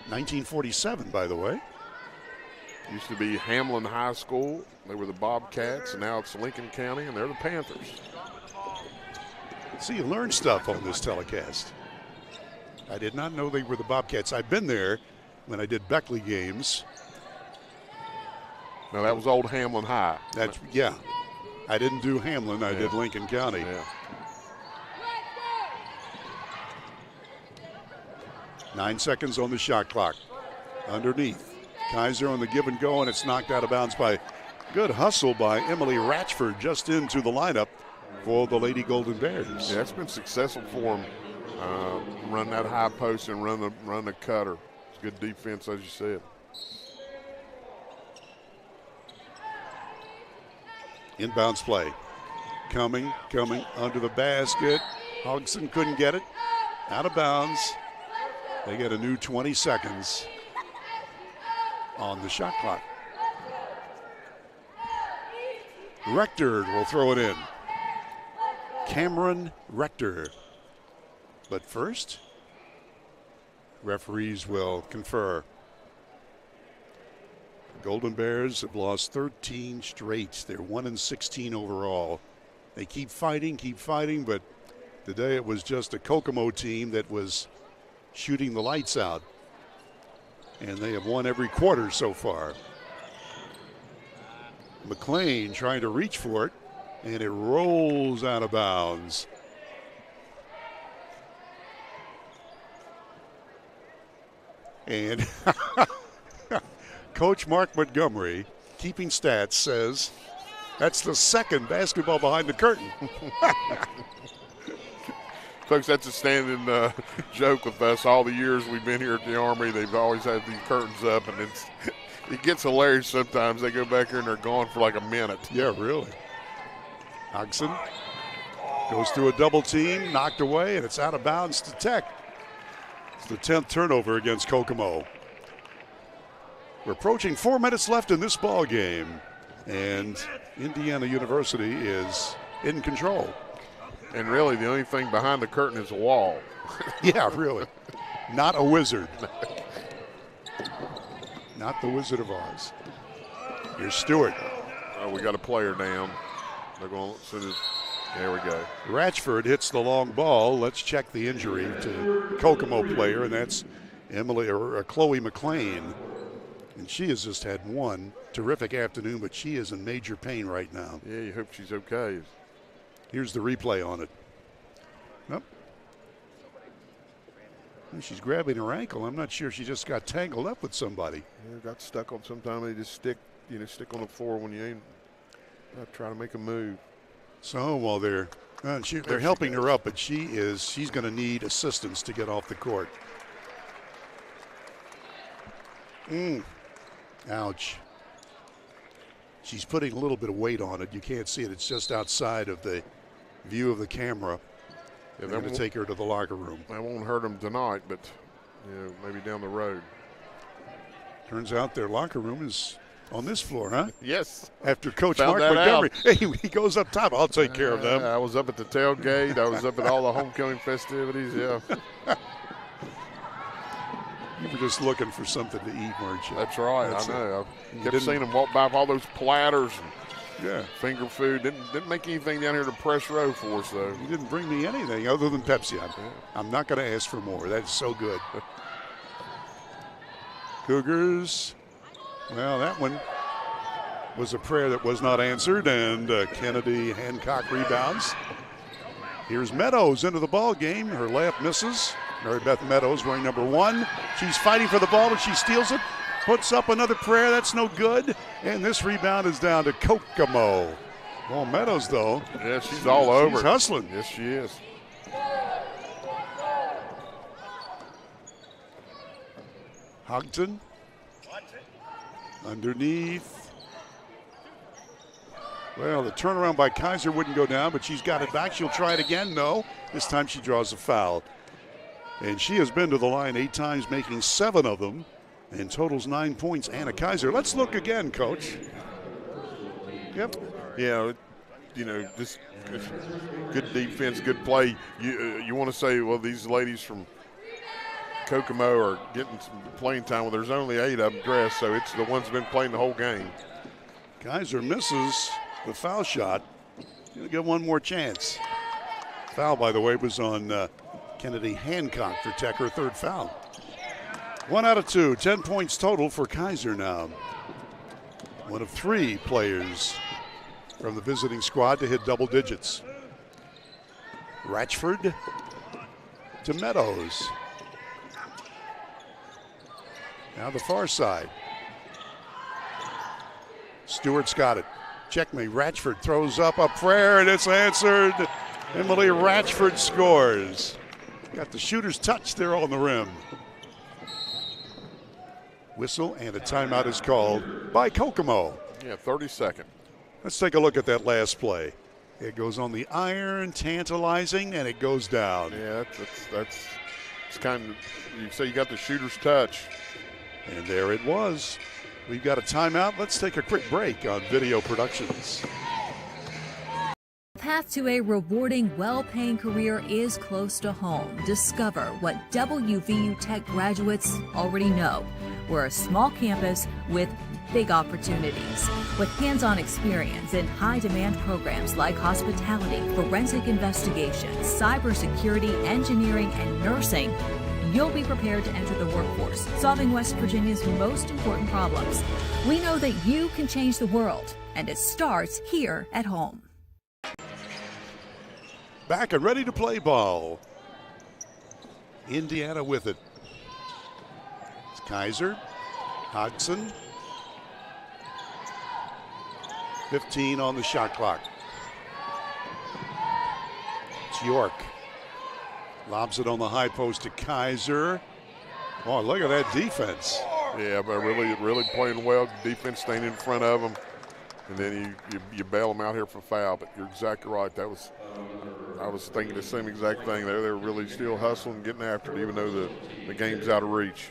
1947, by the way. Used to be Hamlin High School. They were the Bobcats, and now it's Lincoln County, and they're the Panthers. See, you learn stuff on this telecast. I did not know they were the Bobcats. I've been there when I did Beckley games. Now, that was old Hamlin High. Yeah. I didn't do Hamlin, I did Lincoln County. Yeah. 9 seconds on the shot clock. Underneath. Kaiser on the give and go, and it's knocked out of bounds by good hustle by Emily Ratchford just into the lineup for the Lady Golden Bears. Yeah, it's been successful for them. Run that high post and run the cutter. It's good defense, as you said. Inbounds play. Coming under the basket. Hogson couldn't get it. Out of bounds. They get a new 20 seconds on the shot clock. Rector will throw it in. Cameron Rector. But first, referees will confer. Golden Bears have lost 13 straight. They're 1-16 overall. They keep fighting, but today it was just a Kokomo team that was shooting the lights out. and they have won every quarter so far. McLean trying to reach for it, and it rolls out of bounds. And Coach Mark Montgomery, keeping stats, says that's the second basketball behind the curtain. Folks, that's a standing joke with us. All the years we've been here at the Army, they've always had these curtains up, and it gets hilarious sometimes. They go back here and they're gone for like a minute. Yeah, really. Hodgson goes through a double team, knocked away, and it's out of bounds to Tech. It's the 10th turnover against Kokomo. We're approaching 4 minutes left in this ball game, and Indiana University is in control. And really, the only thing behind the curtain is a wall. Yeah, really. Not a wizard. Not the Wizard of Oz. Here's Stewart. Oh, we got a player down. They're going to send it. There we go. Ratchford hits the long ball. Let's check the injury to Kokomo player, and that's Chloe McLean. And she has just had one terrific afternoon, but she is in major pain right now. Yeah, you hope she's okay. Here's the replay on it. Nope. She's grabbing her ankle. I'm not sure she just got tangled up with somebody. Yeah, got stuck on. Sometimes they just stick on the floor when you ain't trying to make a move. So while they're helping her up, but she's going to need assistance to get off the court. Ouch. She's putting a little bit of weight on it. You can't see it. It's just outside of the view of the camera. They're going to take her to the locker room. That won't hurt them tonight, but maybe down the road. Turns out their locker room is on this floor, huh? Yes. After Coach Found Mark Montgomery, out. He goes up top. I'll take care of them. I was up at the tailgate. I was up at all the homecoming festivities. Yeah. You were just looking for something to eat, weren't you? That's right. That's I know. it. I kept seeing them walk by with all those platters and Yeah. finger food. Didn't make anything down here to press row for us, though. You didn't bring me anything other than Pepsi. I'm not going to ask for more. That's so good. Cougars. Well, that one was a prayer that was not answered, and Kennedy Hancock rebounds. Here's Meadows into the ball game. Her layup misses. Mary Beth Meadows wearing number 1. She's fighting for the ball, but she steals it. Puts up another prayer. That's no good. And this rebound is down to Kokomo. Well, Meadows, though. Yeah, she's all over. She's hustling. Yes, she is. Houghton. Underneath. Well, the turnaround by Kaiser wouldn't go down, but she's got it back. She'll try it again. No. This time she draws a foul. And she has been to the line 8 times, making 7 of them, and totals 9 points. Anna Kaiser. Let's look again, Coach. Yep. Yeah, just good defense, good play. You want to say, well, these ladies from Kokomo are getting some playing time. Well, there's only 8 of them dressed, so it's the ones that have been playing the whole game. Kaiser misses the foul shot. He'll get one more chance. Foul, by the way, was on Kennedy Hancock for Tech, her 3rd foul. 1 out of 2, 10 points total for Kaiser now. One of 3 players from the visiting squad to hit double digits. Ratchford to Meadows. Now the far side. Stewart's got it. Checkmate. Ratchford throws up a prayer, and it's answered. Emily Ratchford scores. Got the shooter's touch there on the rim. Whistle, and a timeout is called by Kokomo. Yeah, 32nd. Let's take a look at that last play. It goes on the iron, tantalizing, and it goes down. Yeah, that's kind of, you say you got the shooter's touch. And there it was. We've got a timeout. Let's take a quick break on Video Productions. Path to a rewarding, well-paying career is close to home. Discover what WVU Tech graduates already know. We're a small campus with big opportunities. With hands-on experience in high-demand programs like hospitality, forensic investigations, cybersecurity, engineering, and nursing, you'll be prepared to enter the workforce, solving West Virginia's most important problems. We know that you can change the world, and it starts here at home. Back and ready to play ball. Indiana with it. It's Kaiser, Hodgson. 15 on the shot clock. It's York. Lobs it on the high post to Kaiser. Oh, look at that defense. Yeah, but really playing well. Defense staying in front of them. And then you bail them out here for foul. But you're exactly right. I was thinking the same exact thing. They're really still hustling, getting after it, even though the game's out of reach.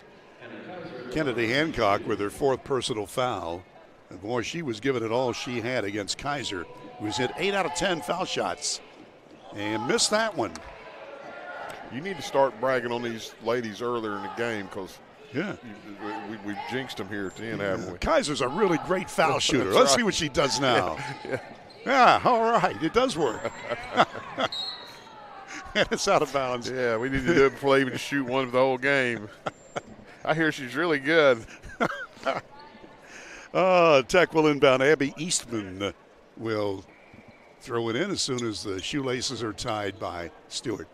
Kennedy Hancock with her 4th personal foul. And boy, she was giving it all she had against Kaiser, who's hit 8 out of 10 foul shots and missed that one. You need to start bragging on these ladies earlier in the game because we jinxed them here at the end, haven't we? Kaiser's a really great foul shooter. Let's see what she does now. Yeah, all right. It does work. And it's out of bounds. Yeah, we need to do it before they even shoot one for the whole game. I hear she's really good. Tech will inbound. Abby Eastman will throw it in as soon as the shoelaces are tied by Stewart.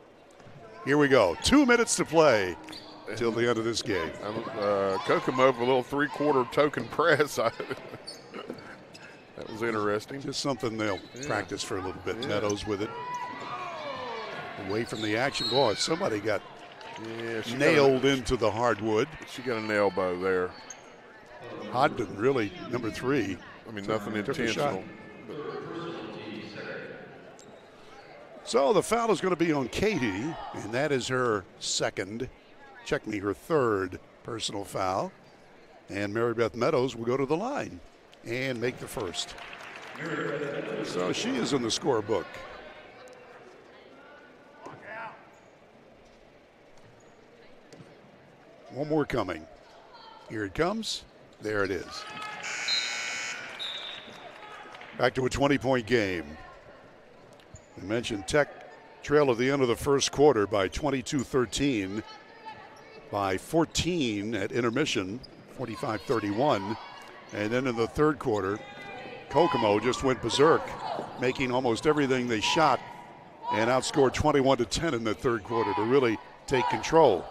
Here we go. 2 minutes to play till the end of this game. Kokomo with a little 3/4 token press. That was interesting. Just something they'll practice for a little bit. Yeah. Meadows with it. Away from the action. Boy, somebody got nailed into the hardwood. She got an elbow there. Hodgson really number 3. I mean, nothing intentional. So the foul is going to be on Katie, and that is her 2nd, her 3rd personal foul. And Mary Beth Meadows will go to the line and make the 1st. So she is in the scorebook. One more coming. Here it comes. There it is. Back to a 20-point game. We mentioned Tech trail at the end of the first quarter by 22-13, by 14 at intermission, 45-31. And then in the third quarter, Kokomo just went berserk, making almost everything they shot and outscored 21-10 in the third quarter to really take control.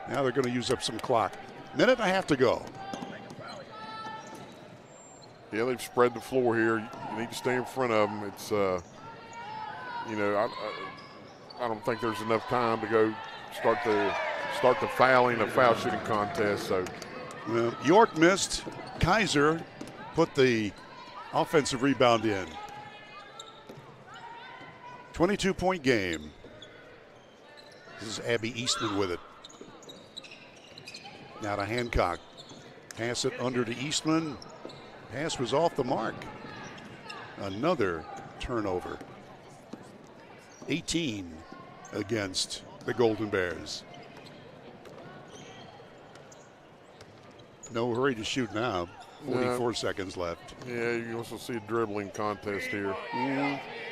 Now they're going to use up some clock. Minute and a half to go. Yeah, they've spread the floor here. You need to stay in front of them. It's, I don't think there's enough time to go start the fouling, a foul shooting contest. So, well, York missed. Kaiser put the offensive rebound in. 22-point game. This is Abby Eastman with it. Now to Hancock. Pass it under to Eastman. Pass was off the mark. Another turnover. 18 against the Golden Bears. No hurry to shoot now. 44 seconds left. Yeah, you also see a dribbling contest here.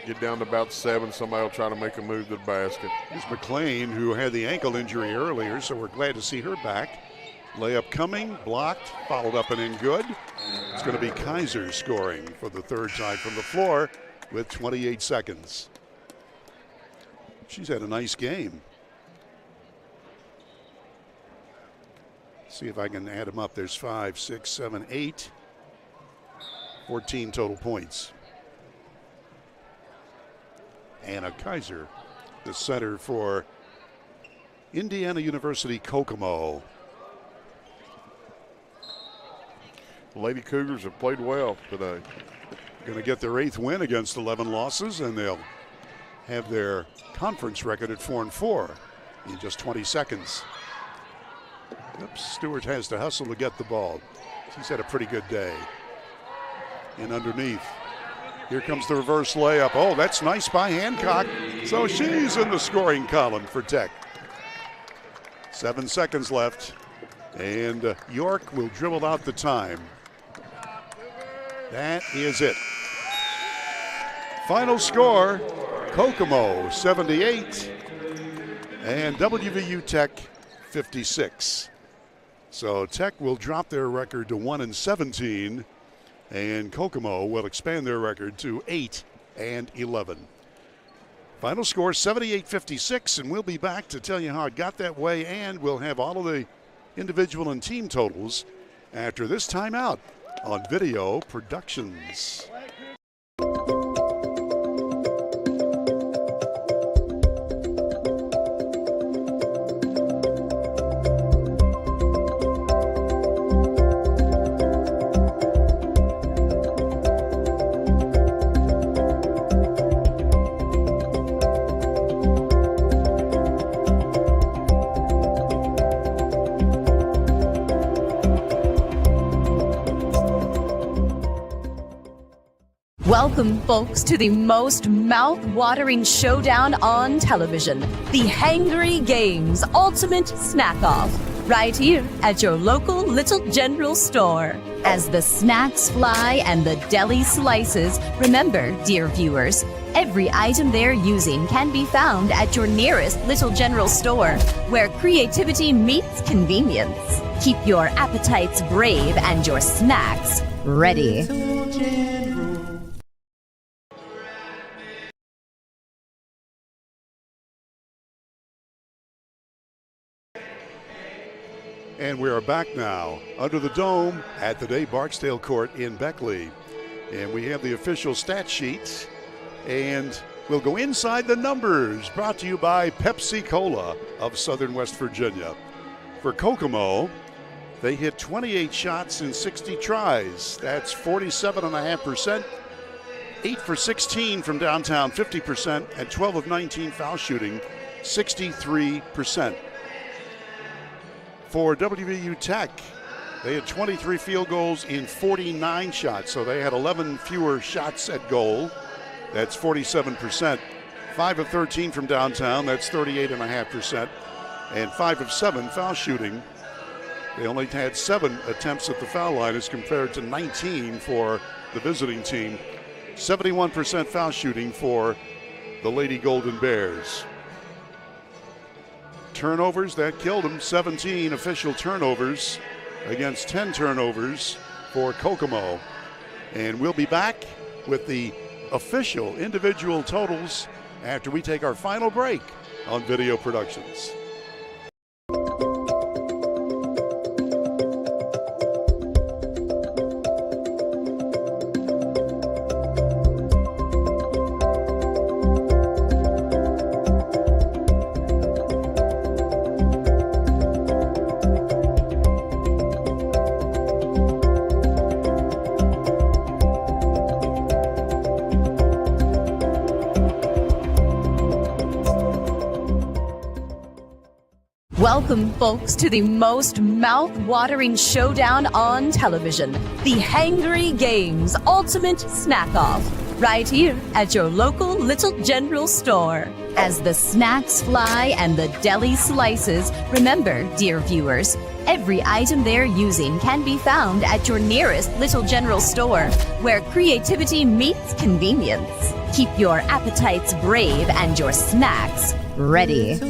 Get down to about 7. Somebody will try to make a move to the basket. Here's McLean, who had the ankle injury earlier, so we're glad to see her back. Layup coming, blocked, followed up and in good. It's going to be Kaiser scoring for the third time from the floor with 28 seconds. She's had a nice game. See if I can add them up. There's 5, 6, 7, 8. 14 total points. Anna Kaiser, the center for Indiana University Kokomo. The Lady Cougars have played well today. Going to get their 8th win against 11 losses, and they'll have their conference record at 4-4 in just 20 seconds. Oops, Stewart has to hustle to get the ball. She's had a pretty good day. And underneath, here comes the reverse layup. Oh, that's nice by Hancock. So she's in the scoring column for Tech. 7 seconds left, and York will dribble out the time. That is it. Final score, Kokomo 78, and WVU Tech 56. So Tech will drop their record to 1-17, and Kokomo will expand their record to 8-11. Final score 78-56, and we'll be back to tell you how it got that way, and we'll have all of the individual and team totals after this timeout on Video Productions. Welcome, folks, to the most mouth-watering showdown on television, the Hangry Games Ultimate Snack-Off, right here at your local Little General store. As the snacks fly and the deli slices, remember, dear viewers, every item they're using can be found at your nearest Little General store, where creativity meets convenience. Keep your appetites brave and your snacks ready. And we are back now under the dome at the Dave Barksdale Court in Beckley. And we have the official stat sheets. And we'll go inside the numbers, brought to you by Pepsi Cola of Southern West Virginia. For Kokomo, they hit 28 shots in 60 tries. That's 47.5%. 8 for 16 from downtown, 50%. And 12 of 19 foul shooting, 63%. For WVU Tech, they had 23 field goals in 49 shots, so they had 11 fewer shots at goal. That's 47%. 5 of 13 from downtown, that's 38.5%. And 5 of 7 foul shooting. They only had 7 attempts at the foul line as compared to 19 for the visiting team. 71% foul shooting for the Lady Golden Bears. Turnovers, that killed them. 17 official turnovers against 10 turnovers for Kokomo. And we'll be back with the official individual totals after we take our final break on Video Productions. Welcome, folks, to the most mouth-watering showdown on television, the Hangry Games Ultimate Snack-Off, right here at your local Little General store. As the snacks fly and the deli slices, remember, dear viewers, every item they're using can be found at your nearest Little General store, where creativity meets convenience. Keep your appetites brave and your snacks ready.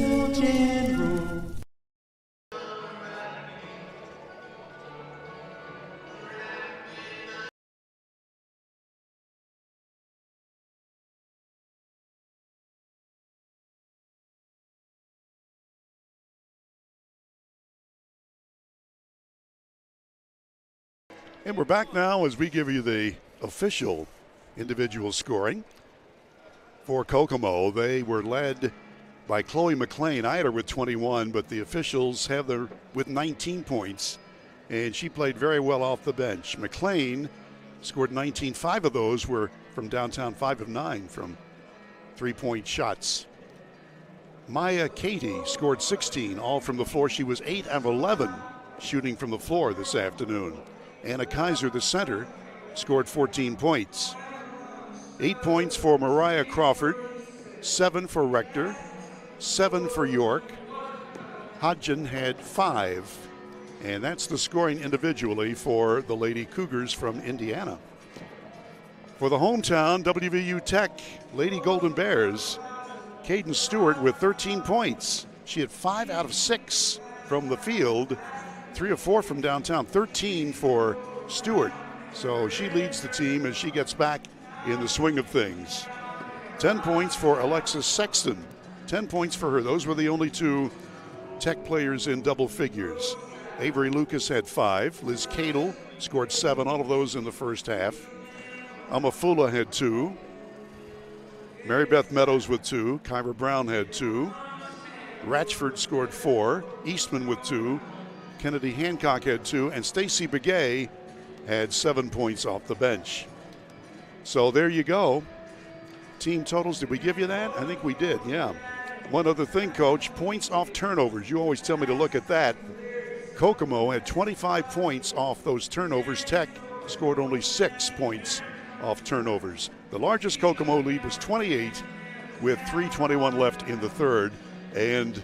And we're back now as we give you the official individual scoring. For Kokomo, they were led by Chloe McLean. I had her with 21, but the officials have her with 19 points, and she played very well off the bench. McLean scored 19. 5 of those were from downtown, 5 of 9 from three-point shots. Maya Katie scored 16, all from the floor. She was 8 of 11 shooting from the floor this afternoon. Anna Kaiser, the center, scored 14 points. 8 points for Mariah Crawford, 7 for Rector, 7 for York. Hodgin had 5, and that's the scoring individually for the Lady Cougars from Indiana. For the hometown WVU Tech Lady Golden Bears, Caden Stewart with 13 points. She had 5 out of 6 from the field, 3 of 4 from downtown, 13 for Stewart. So she leads the team as she gets back in the swing of things. 10 points for Alexis Sexton. 10 points for her. Those were the only 2 Tech players in double figures. Avery Lucas had 5. Liz Cadle scored 7, all of those in the first half. Amafula had 2. Mary Beth Meadows with 2. Kyra Brown had 2. Ratchford scored 4. Eastman with 2. Kennedy Hancock had 2. And Stacy Begay had 7 points off the bench. So there you go. Team totals, did we give you that? I think we did, yeah. One other thing, Coach, points off turnovers. You always tell me to look at that. Kokomo had 25 points off those turnovers. Tech scored only 6 points off turnovers. The largest Kokomo lead was 28 with 3:21 left in the third. And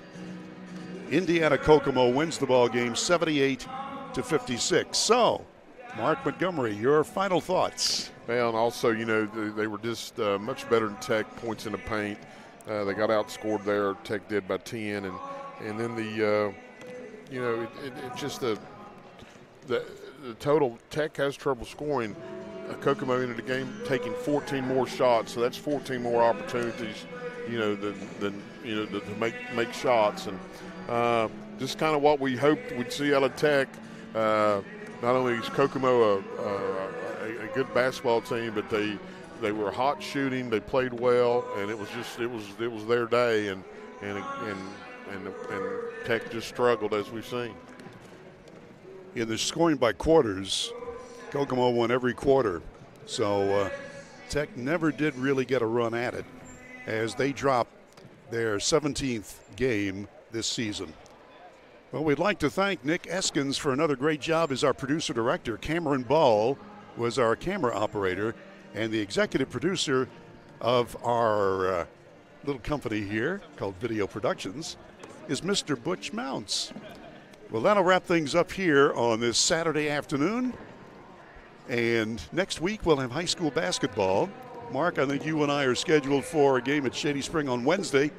Indiana Kokomo wins the ball game 78-56. So, Mark Montgomery, your final thoughts. Well, and also, they were just much better than Tech, points in the paint. They got outscored there. Tech did by 10, and then just the total. Tech has trouble scoring. Kokomo ended the game taking 14 more shots, so that's 14 more opportunities, to make shots, and just kind of what we hoped we'd see out of Tech. Not only is Kokomo a good basketball team, but they were hot shooting. They played well, and it was their day, and Tech just struggled, as we've seen. In the scoring by quarters, Kokomo won every quarter, so Tech never did really get a run at it as they dropped their 17th game this season. Well, we'd like to thank Nick Eskins for another great job as our producer-director. Cameron Ball was our camera operator, and the executive producer of our little company here called Video Productions is Mr. Butch Mounts. Well, that'll wrap things up here on this Saturday afternoon. And next week we'll have high school basketball. Mark, I think you and I are scheduled for a game at Shady Spring on Wednesday.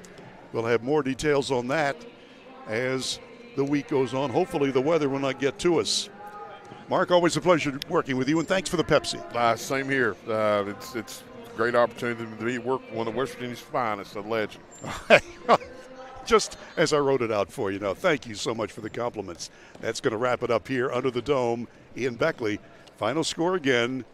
We'll have more details on that as the week goes on. Hopefully the weather will not get to us. Mark, always a pleasure working with you, and thanks for the Pepsi. Same here. It's a great opportunity to work one of West Virginia's finest, a legend. Just as I wrote it out for you now. Thank you so much for the compliments. That's going to wrap it up here under the dome in Beckley. Final score again,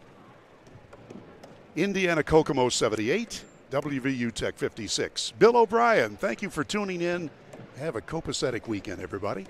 Indiana Kokomo 78, WVU Tech 56. Bill O'Brien, thank you for tuning in. Have a copacetic weekend, everybody.